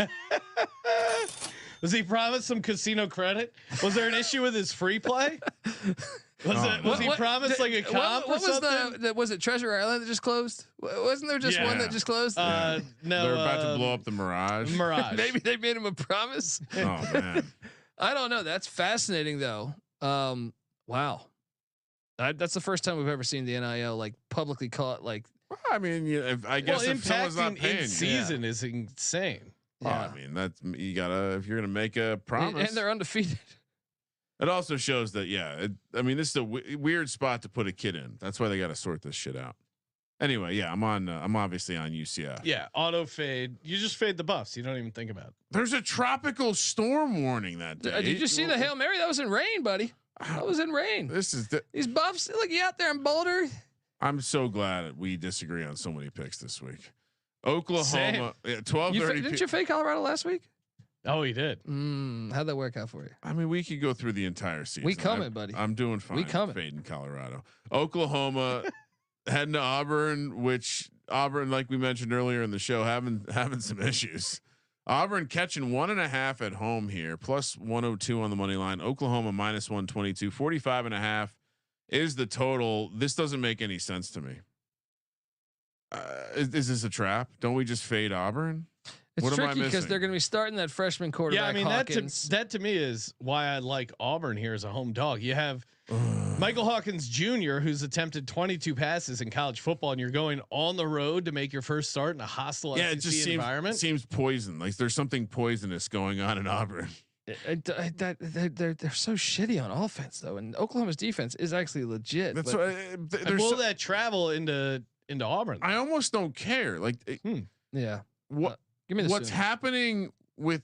Was he promised some casino credit? Was there an issue with his free play? Was he promised like a comp or something? Was it Treasure Island that just closed? Wasn't there just one that just closed? No, they're about to blow up the Mirage. Maybe they made him a promise. Oh man, I don't know. That's fascinating though. Wow, that's the first time we've ever seen the NIL like publicly caught. Like, I mean, I guess if someone's not paying, in season is insane. Yeah. I mean, that's you gotta if you're gonna make a promise, and they're undefeated. It also shows that this is a weird spot to put a kid in. That's why they got to sort this shit out. Anyway, I'm obviously on UCF. Yeah, auto fade. You just fade the Buffs. You don't even think about it. There's a tropical storm warning that day. Did you see the Hail Mary? That was in rain, buddy. That was in rain. These Buffs. Look, you out there in Boulder. I'm so glad that we disagree on so many picks this week. Oklahoma, 12:30. Didn't you fade Colorado last week? Oh, he did. How'd that work out for you? I mean, we could go through the entire season. We coming, buddy. I'm doing fine. We coming. Fading Colorado. Oklahoma heading to Auburn, which Auburn, like we mentioned earlier in the show, having some issues. Auburn catching 1.5 at home here, plus 102 on the money line. Oklahoma minus 122, 45.5 is the total. This doesn't make any sense to me. Is this a trap? Don't we just fade Auburn? It's tricky because they're going to be starting that freshman quarterback. Yeah, I mean Hawkins. that to me is why I like Auburn here as a home dog. You have Michael Hawkins Jr., who's attempted 22 passes in college football, and you're going on the road to make your first start in a hostile SEC environment. Seems poison. Like there's something poisonous going on in Auburn. They're so shitty on offense though, and Oklahoma's defense is actually legit. That's why. Will that travel into Auburn? I almost don't care. Like, yeah. What? Give me the what's happening with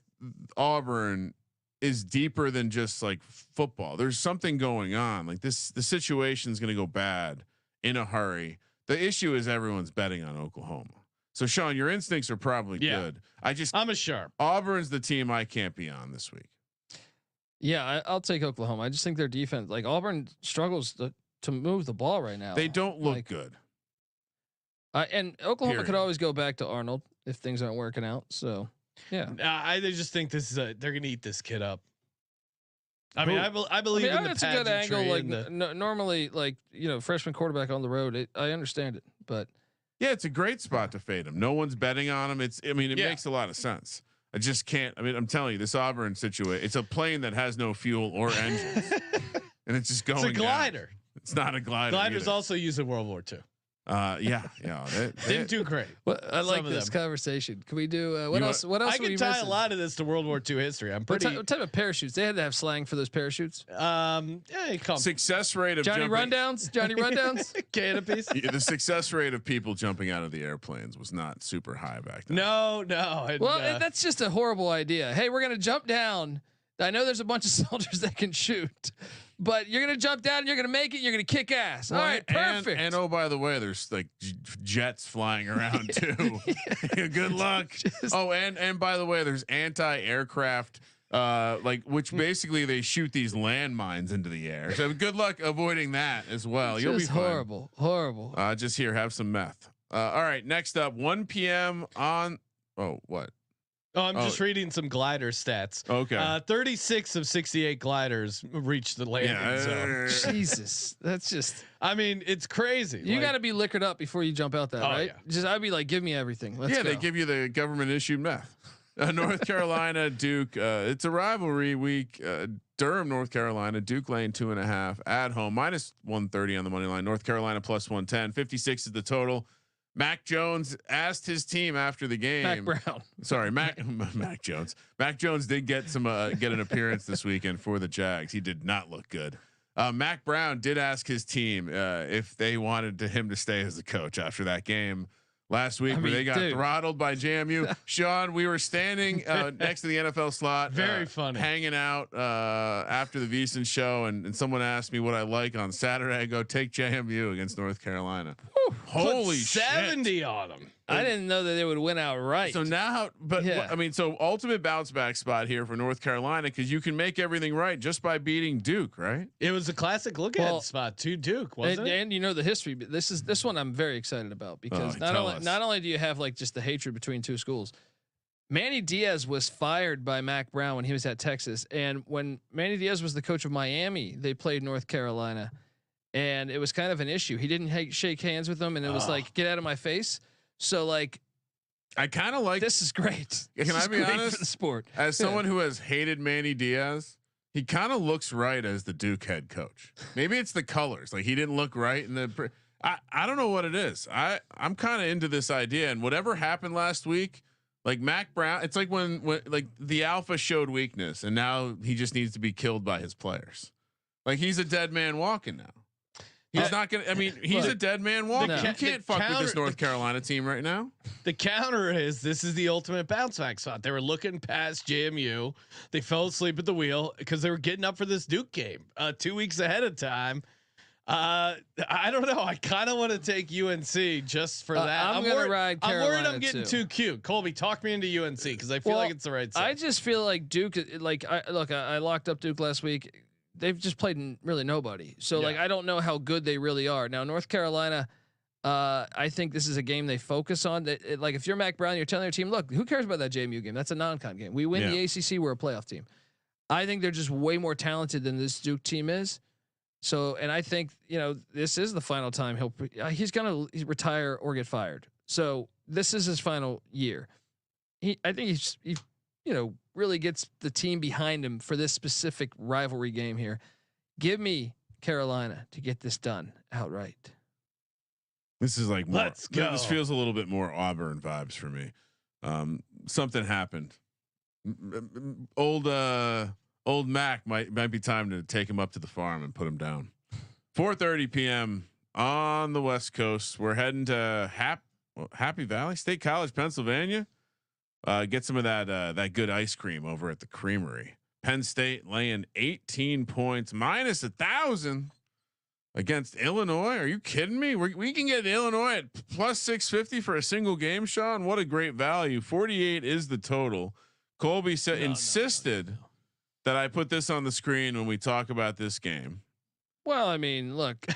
Auburn is deeper than just like football. There's something going on. Like the situation is going to go bad in a hurry. The issue is everyone's betting on Oklahoma. So Sean, your instincts are probably good. I'm a sharp. Auburn's the team I can't be on this week. Yeah, I'll take Oklahoma. I just think their defense, like Auburn, struggles to move the ball right now. They don't look good. And Oklahoma could always go back to Arnold if things aren't working out. So, yeah, I just think this is they're going to eat this kid up. I mean, I believe in the it's a good angle. Like normally, like freshman quarterback on the road. I understand it, but yeah, it's a great spot to fade him. No one's betting on him. It makes a lot of sense. I just can't. I mean, I'm telling you, this Auburn situation. It's a plane that has no fuel or engines, and it's just going. It's a glider. Down. It's not a glider. Gliders also used in World War II. Yeah. Didn't do great. Well, I like Some of this them. conversation. Can we do what else? What else? I can tie a lot of this to World War II history. I'm pretty. What type of parachutes? They had to have slang for those parachutes. Success rate of Johnny jumping, Rundowns. Johnny Rundowns. canopies. The success rate of people jumping out of the airplanes was not super high back then. No. And, Well, that's just a horrible idea. Hey, we're gonna jump down. I know there's a bunch of soldiers that can shoot, but you're gonna jump down and you're gonna make it. You're gonna kick ass. All right, perfect. And oh, by the way, there's like jets flying around too. Good luck. And by the way, there's anti-aircraft, which basically they shoot these landmines into the air. So good luck avoiding that as well. You'll be fine. Horrible. Just here, have some meth. All right, next up, 1 p.m. on. Oh, what? Oh, I'm just reading some glider stats. Okay. 36 of 68 gliders reached the landing zone. Jesus, that's just. I mean, it's crazy. You got to be liquored up before you jump out that, right? Yeah. Just I'd be like, give me everything. Let's go. They give you the government issued meth. North Carolina, Duke. It's a rivalry week. Durham, North Carolina, Duke laying 2.5 at home, -130 on the money line. North Carolina +110. 56 is the total. Mac Jones asked his team after the game. Mac Brown. Sorry, Mac Jones. Mac Jones did get an appearance this weekend for the Jags. He did not look good. Mac Brown did ask his team if they wanted him to stay as the coach after that game last week, where they got throttled by JMU. Sean, we were standing next to the NFL slot, very funny, hanging out after the VSiN show, and someone asked me what I like on Saturday. I go, take JMU against North Carolina. Whew, holy 70 shit. on them. I didn't know that they would win outright. So now, I mean, so ultimate bounce back spot here for North Carolina, because you can make everything right just by beating Duke, right? It was a classic look ahead spot to Duke, wasn't it? And you know the history. But this one I'm very excited about because not only do you have like just the hatred between two schools. Manny Diaz was fired by Mac Brown when he was at Texas, and when Manny Diaz was the coach of Miami, they played North Carolina, and it was kind of an issue. He didn't shake hands with them, and it was like, get out of my face. So like, I kind of like this is great. Can I be honest? For the sport. As someone who has hated Manny Diaz, he kind of looks right as the Duke head coach. Maybe it's the colors. Like he didn't look right in the. I don't know what it is. I'm kind of into this idea, and whatever happened last week, like Mac Brown, it's like when like the alpha showed weakness, and now he just needs to be killed by his players. Like he's a dead man walking now. He's not gonna. I mean, he's a dead man walking. You can't fuck with this North Carolina team right now. The counter is this is the ultimate bounce back spot. They were looking past JMU. They fell asleep at the wheel because they were getting up for this Duke game 2 weeks ahead of time. I don't know. I kind of want to take UNC just for that. I'm gonna ride Carolina. I'm worried I'm getting too cute. Colby, talk me into UNC because I feel like it's the right side. I just feel like Duke. Like I locked up Duke last week. They've just played really nobody. So like I don't know how good they really are. Now North Carolina, I think this is a game they focus on. Like if you're Mac Brown, you're telling your team, look, who cares about that JMU game? That's a non-con game. We win the ACC, we're a playoff team. I think they're just way more talented than this Duke team is. So, and I think this is the final time he's gonna retire or get fired. So this is his final year. I think he really gets the team behind him for this specific rivalry game here. Give me Carolina to get this done outright. This is like more, let's go. This feels a little bit more Auburn vibes for me. Something happened. Old Mac might be time to take him up to the farm and put him down. 4:30 p.m. on the West Coast. We're heading to Happy Valley State College, Pennsylvania. Get some of that good ice cream over at the Creamery. Penn State laying 18 points -1,000 against Illinois. Are you kidding me? We can get Illinois at +650 for a single game, Sean. What a great value. 48 is the total. Colby insisted that I put this on the screen when we talk about this game. Well, I mean, look,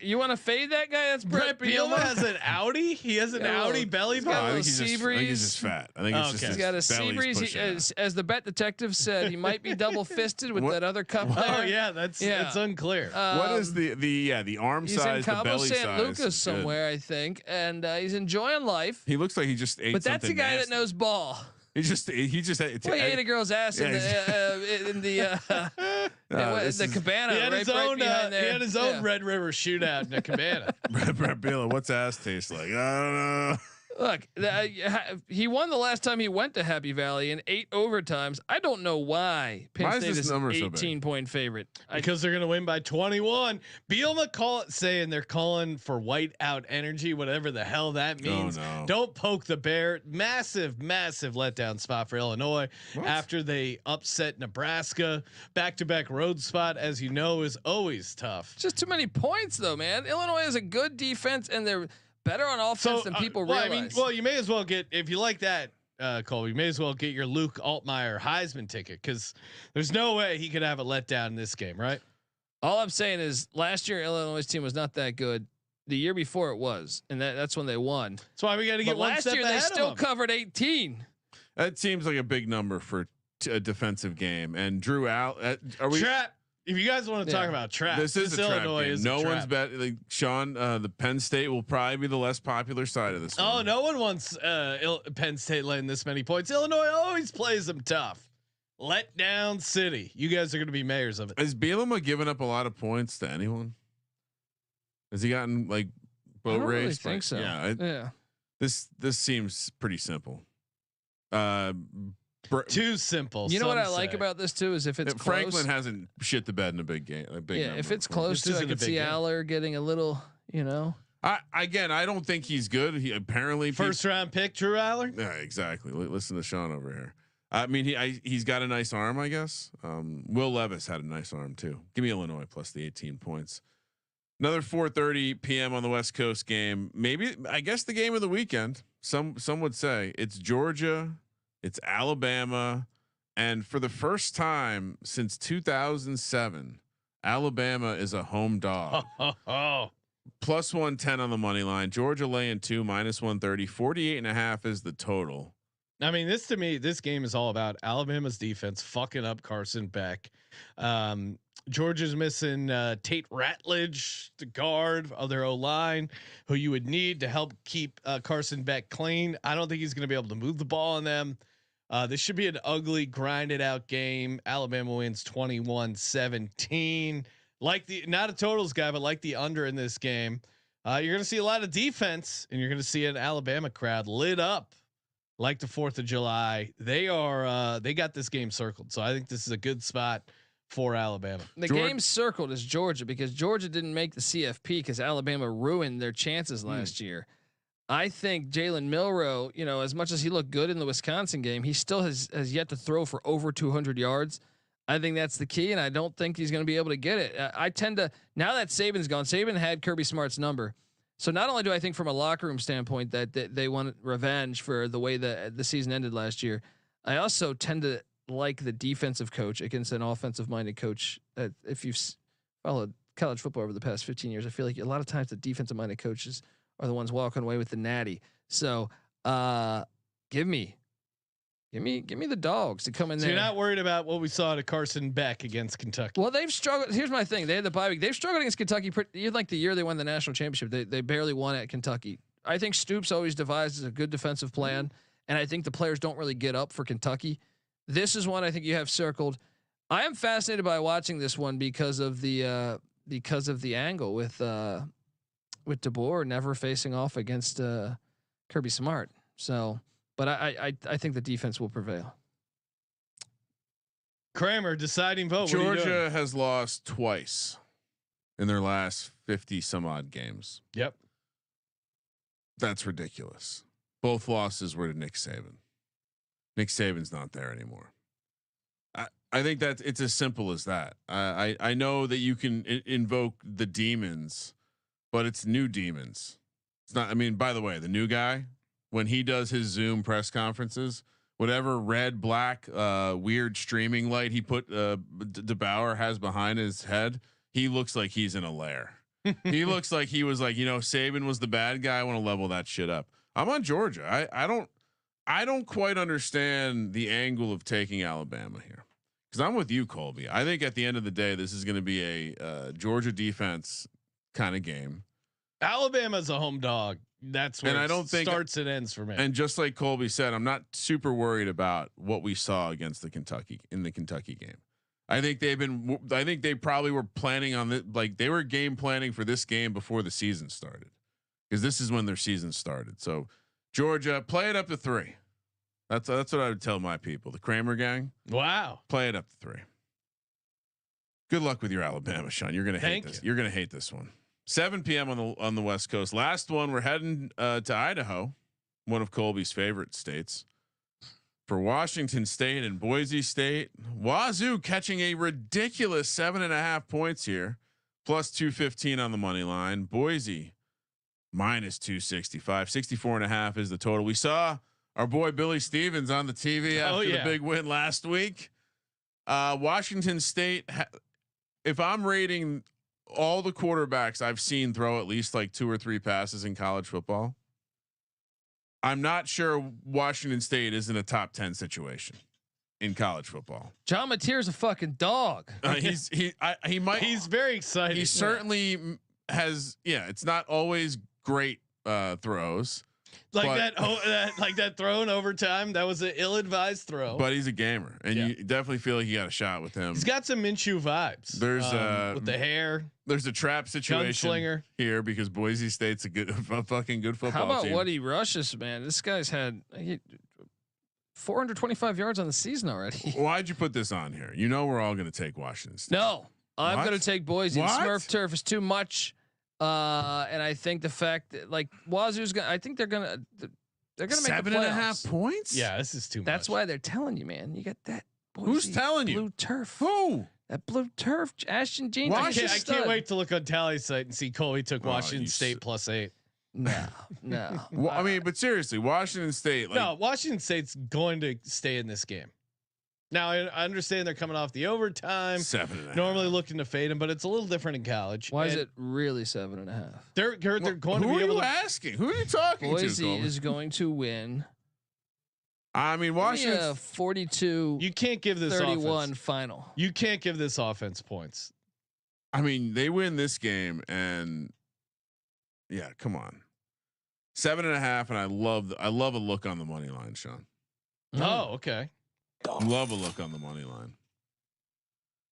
you want to fade that guy? That's Brett Bielema. Has an Audi. He has an Audi belly button. I think he's just fat. I think it's just he's got a sea breeze. As the bet detective said, he might be double fisted with that other cup. Oh yeah, that's unclear. What is the arm size, the belly size? He's in Cabo San Lucas somewhere, I think, and he's enjoying life. He looks like he just ate. But that's a guy nasty. that knows ball. He just Well, he ate a girl's ass in the cabana. He had his own. He had his own Red River shootout in a cabana. Brett Bielema, what's ass taste like? I don't know. Look, he won the last time he went to Happy Valley in 8 overtimes. I don't know why Penn State is an 18-point favorite. Because they're going to win by 21. Bielema saying they're calling for whiteout energy, whatever the hell that means. Oh, no. Don't poke the bear. Massive letdown spot for Illinois after they upset Nebraska. Back-to-back road spot, as you know, is always tough. Just too many points, though, man. Illinois has a good defense, and they're better on offense than people realize. You may as well get, if you like that, Cole, you may as well get your Luke Altmaier Heisman ticket, because there's no way he could have a letdown in this game, right? All I'm saying is last year Illinois' team was not that good. The year before it was, and that's when they won. That's why we got to get one last step year ahead they still of them. covered 18. That seems like a big number for a defensive game. And Drew out. Are we? Trap. If you guys want to talk about trap, this is a Illinois trap game. No one's bet. Like Sean, the Penn State will probably be the less popular side of this. Oh, no one wants Penn State laying this many points. Illinois always plays them tough. Let down city. You guys are going to be mayors of it. Has Bielema given up a lot of points to anyone? Has he gotten like boat race? I don't really think so. Yeah. This seems pretty simple. Too simple. You know what I like about this too is if it's close. Franklin hasn't shit the bed in a big game. If it's close to, I can see Aller getting a little. I don't think he's good. He apparently first round pick, Drew Aller. Yeah, exactly. Listen to Sean over here. I mean, he's got a nice arm, I guess. Will Levis had a nice arm too. Give me Illinois plus the 18 points. Another 4:30 p.m. on the West Coast game. Maybe I guess the game of the weekend. Some would say it's Georgia. It's Alabama, and for the first time since 2007, Alabama is a home dog. Plus 110 on the money line. Georgia laying 2 minus 130. 48.5 is the total. I mean, this game is all about Alabama's defense fucking up Carson Beck. Georgia's missing Tate Ratledge, the guard of their O-line, who you would need to help keep Carson Beck clean. I don't think he's going to be able to move the ball on them. This should be an ugly, grinded out game. Alabama wins 21-17. Not a totals guy, but like the under in this game. You're going to see a lot of defense, and you're going to see an Alabama crowd lit up like the 4th of July. They got this game circled, so I think this is a good spot for Alabama. The game circled is Georgia because Georgia didn't make the CFP because Alabama ruined their chances last year. I think Jalen Milroe, as much as he looked good in the Wisconsin game, he still has yet to throw for over 200 yards. I think that's the key, and I don't think he's going to be able to get it. I tend to, now that Saban's gone, Saban had Kirby Smart's number. So not only do I think from a locker room standpoint that they want revenge for the way that the season ended last year, I also tend to like the defensive coach against an offensive minded coach. If you've followed college football over the past 15 years, I feel like a lot of times the defensive minded coaches are the ones walking away with the natty. So give me the dogs to come in there. You're not worried about what we saw to Carson Beck against Kentucky. Well, they've struggled. Here's my thing. They had the bye week. They've struggled against Kentucky. Like the year they won the national championship, they barely won at Kentucky. I think Stoops always devises a good defensive plan. And I think the players don't really get up for Kentucky. This is one I think you have circled. I am fascinated by watching this one because of the angle with DeBoer never facing off against Kirby Smart. So, but I think the defense will prevail. Kramer deciding vote. Georgia has lost twice in their last 50 some odd games. Yep. That's ridiculous. Both losses were to Nick Saban. Nick Saban's not there anymore. I think that it's as simple as that. I know that you can invoke the demons, but it's new demons. It's not. I mean, by the way, the new guy, when he does his Zoom press conferences, whatever red, black, weird streaming light he put DeBauer has behind his head, he looks like he's in a lair. He looks like he was like, Saban was the bad guy. I want to level that shit up. I'm on Georgia. I don't quite understand the angle of taking Alabama here, because I'm with you, Colby. I think at the end of the day, this is going to be a Georgia defense kind of game. Alabama's a home dog that's where and I don't think starts and ends for me. And just like Colby said, I'm not super worried about what we saw against the Kentucky game. I think they probably were planning on it. Like they were game planning for this game before the season started, because this is when their season started. So Georgia, play it up to 3. That's what I would tell my people. The Kramer gang. Wow. Play it up to 3. Good luck with your Alabama, Sean. You're gonna hate this. You're gonna hate this one. 7 p.m. on the West Coast. Last one. We're heading to Idaho, one of Colby's favorite states, for Washington State and Boise State. Wazoo catching a ridiculous 7.5 points here, plus 215 on the money line. Boise minus 265. 64.5 is the total. We saw our boy Billy Stevens on the TV after the big win last week. Washington State. If I'm rating all the quarterbacks I've seen throw at least like 2 or 3 passes in college football, I'm not sure Washington State is in a top 10 situation in college football. John Mateer's a fucking dog. He's very excited. He certainly has. Yeah, it's not always great throws. Like that throw in overtime. That was an ill-advised throw. But he's a gamer, and you definitely feel like you got a shot with him. He's got some Minshew vibes. There's with the hair. There's a trap situation Gunslinger here because Boise State's a fucking good football team. How about team. what he rushes, man? This guy's had 425 yards on the season already. Why'd you put this on here? You know we're all going to take Washington State. No, I'm going to take Boise. What? Smurf turf is too much. And I think the fact that like Wazoo's gonna, I think they're gonna make the playoffs. 7.5 points. Yeah, this is too much. That's why they're telling you, man. You got that. Boise Who's telling you? Blue turf. Who? That blue turf. Ashton Jean. I can't wait to look on Tally site and see Colby took Washington State plus 8. No. Well, I mean, but seriously, Washington State. Like, no, Washington State's going to stay in this game. Now I understand they're coming off the overtime. 7.5. Normally looking to fade them, but it's a little different in college. Why is it really 7.5? They're going to be able to. Who are you asking? Who are you talking to? Boise is going to win. I mean, Washington 42. You can't give this 31 offense. final. You can't give this offense points. I mean, they win this game, and yeah, come on, 7.5, and I love a look on the money line, Sean. Oh, okay. Love a look on the money line.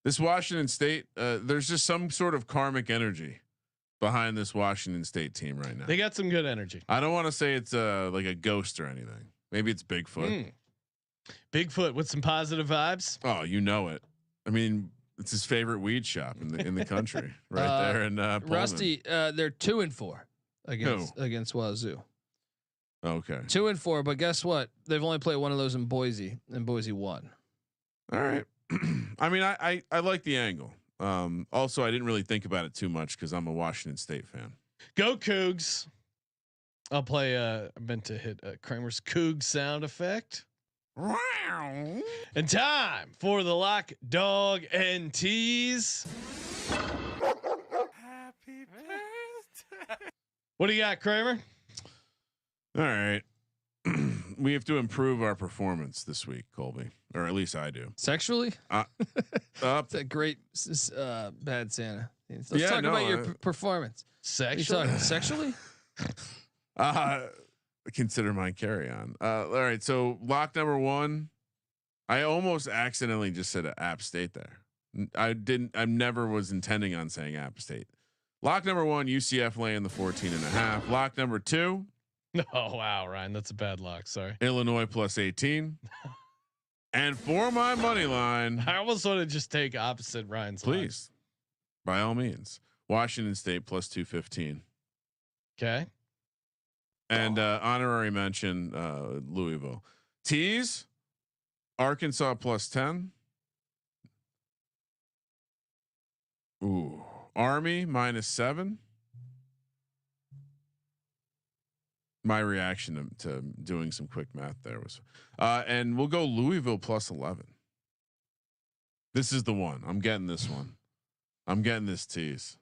This Washington State, there's just some sort of karmic energy behind this Washington State team right now. They got some good energy. I don't want to say it's like a ghost or anything. Maybe it's Bigfoot. Bigfoot with some positive vibes. Oh, you know it. I mean, it's his favorite weed shop in the country, right there in Pullman. Rusty, they're 2-4 against Wazoo. Okay. 2-4, but guess what? They've only played one of those in Boise, and Boise won. All right. I mean, I like the angle. Also, I didn't really think about it too much because I'm a Washington State fan. Go Cougs. I'll play. I meant to hit Kramer's Coug sound effect. And time for the lock, dog, and tease. Happy birthday. What do you got, Kramer? All right. We have to improve our performance this week, Colby, or at least I do. Sexually? Up. It's a great bad Santa. Let's talk about your performance. Sexually? Sexually? Consider mine carry on. All right. So lock number 1, I almost accidentally just said App State there. I never was intending on saying App State. Lock number 1, UCF laying the 14.5. Lock number 2. Oh wow, Ryan, that's a bad lock. Sorry. Illinois plus 18. And for my money line, I almost want to just take opposite Ryan's. Please, by all means, Washington State plus 215. Okay. And honorary mention Louisville. Tease, Arkansas plus 10. Ooh, Army minus 7. My reaction to doing some quick math there was, and we'll go Louisville plus 11. This is the one. I'm getting this one. I'm getting this tease.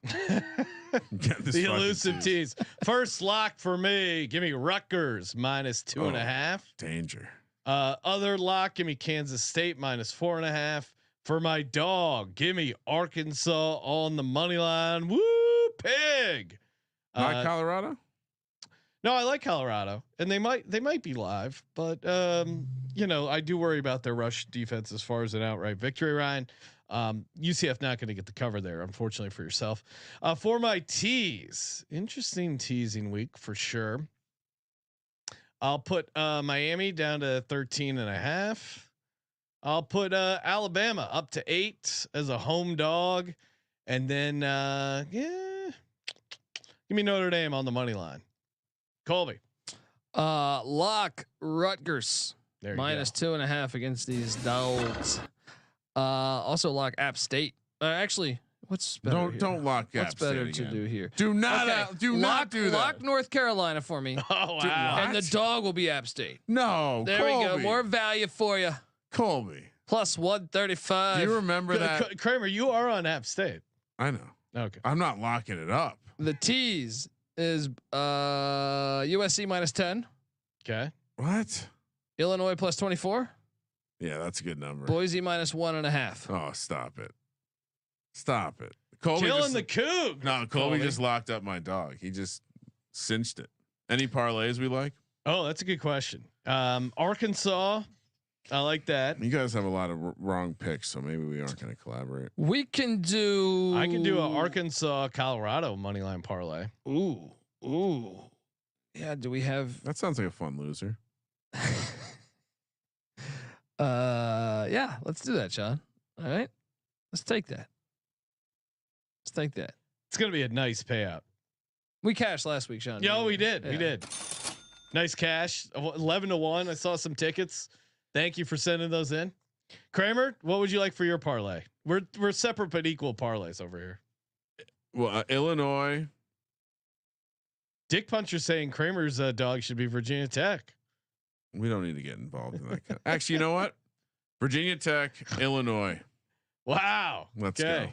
The elusive tease. First lock for me. Give me Rutgers minus 2.5. Danger. Other lock. Give me Kansas State minus 4.5. For my dog, give me Arkansas on the money line. Woo, pig. Not Colorado. No, I like Colorado, and they might be live, but I do worry about their rush defense as far as an outright victory. Ryan, UCF not going to get the cover there, unfortunately for yourself. For my tease, interesting teasing week for sure. I'll put Miami down to 13.5. I'll put Alabama up to 8 as a home dog, and then give me Notre Dame on the money line. Colby. Lock Rutgers -2.5 against these dogs. Also lock App State. Actually, what's better? Don't lock App What's better State to do here? Do not do that. Lock North Carolina for me. Oh wow! And the dog will be App State. No, there Colby. we go. More value for you. Colby +135. Do you remember that? Kramer, you are on App State. I know. Okay. I'm not locking it up. The tease is USC -10. Okay. What? Illinois +24. Yeah, that's a good number. Boise -1.5. Oh, stop it. Stop it. Colby Killing the Coug. No, Colby just locked up my dog. He just cinched it. Any parlays we like? Oh, that's a good question. Arkansas. I like that. You guys have a lot of wrong picks, so maybe we aren't going to collaborate. We can do. I can do an Arkansas Colorado money line parlay. Ooh. Yeah. Do we have? That sounds like a fun loser. Yeah. Let's do that, Sean. All right. Let's take that. It's gonna be a nice payout. We cashed last week, Sean. Yeah, we did. Yeah. We did. Nice cash. 11-1. I saw some tickets. Thank you for sending those in. Kramer, what would you like for your parlay? We're separate but equal parlays over here. Well, Illinois. Dick Puncher saying Kramer's dog should be Virginia Tech. We don't need to get involved in that. Actually, you know what? Virginia Tech, Illinois. Wow. Let's go.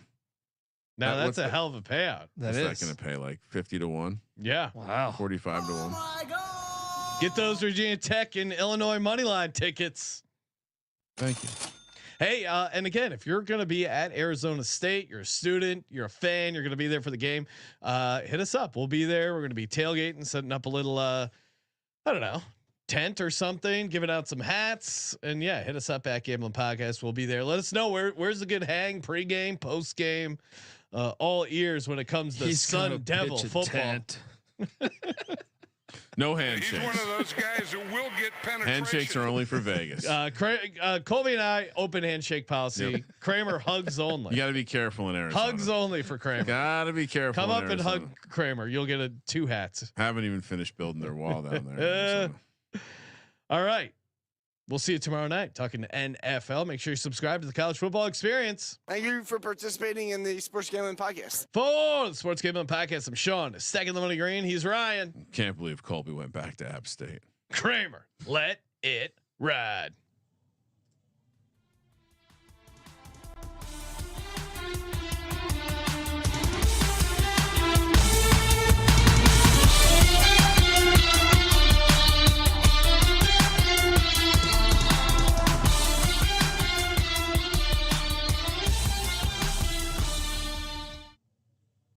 Now that's a hell of a payout. That That's not going to pay like 50 to 1. Yeah. Wow. 45 to 1. Get those Virginia Tech and Illinois money line tickets. Thank you. Hey, and again, if you're going to be at Arizona State, you're a student, you're a fan, you're going to be there for the game, hit us up. We'll be there. We're going to be tailgating, setting up a little, I don't know, tent or something, giving out some hats. And yeah, hit us up at Gambling Podcast. We'll be there. Let us know where's a good hang, pregame, postgame, all ears when it comes to Sun Devil football. No He's handshakes. one of those guys who will get penetration. Handshakes are only for Vegas. Colby and I open handshake policy. Yep. Kramer hugs only. You got to be careful in Arizona. Hugs only for Kramer. Got to be careful. Come in up and Arizona. hug Kramer. You'll get 2 hats. Haven't even finished building their wall down there. in Arizona. All right. We'll see you tomorrow night talking NFL. Make sure you subscribe to the College Football Experience. Thank you for participating in the Sports Gambling Podcast. For the Sports Gambling Podcast, I'm Sean. Second the money green. He's Ryan. Can't believe Colby went back to App State. Kramer. Let it ride.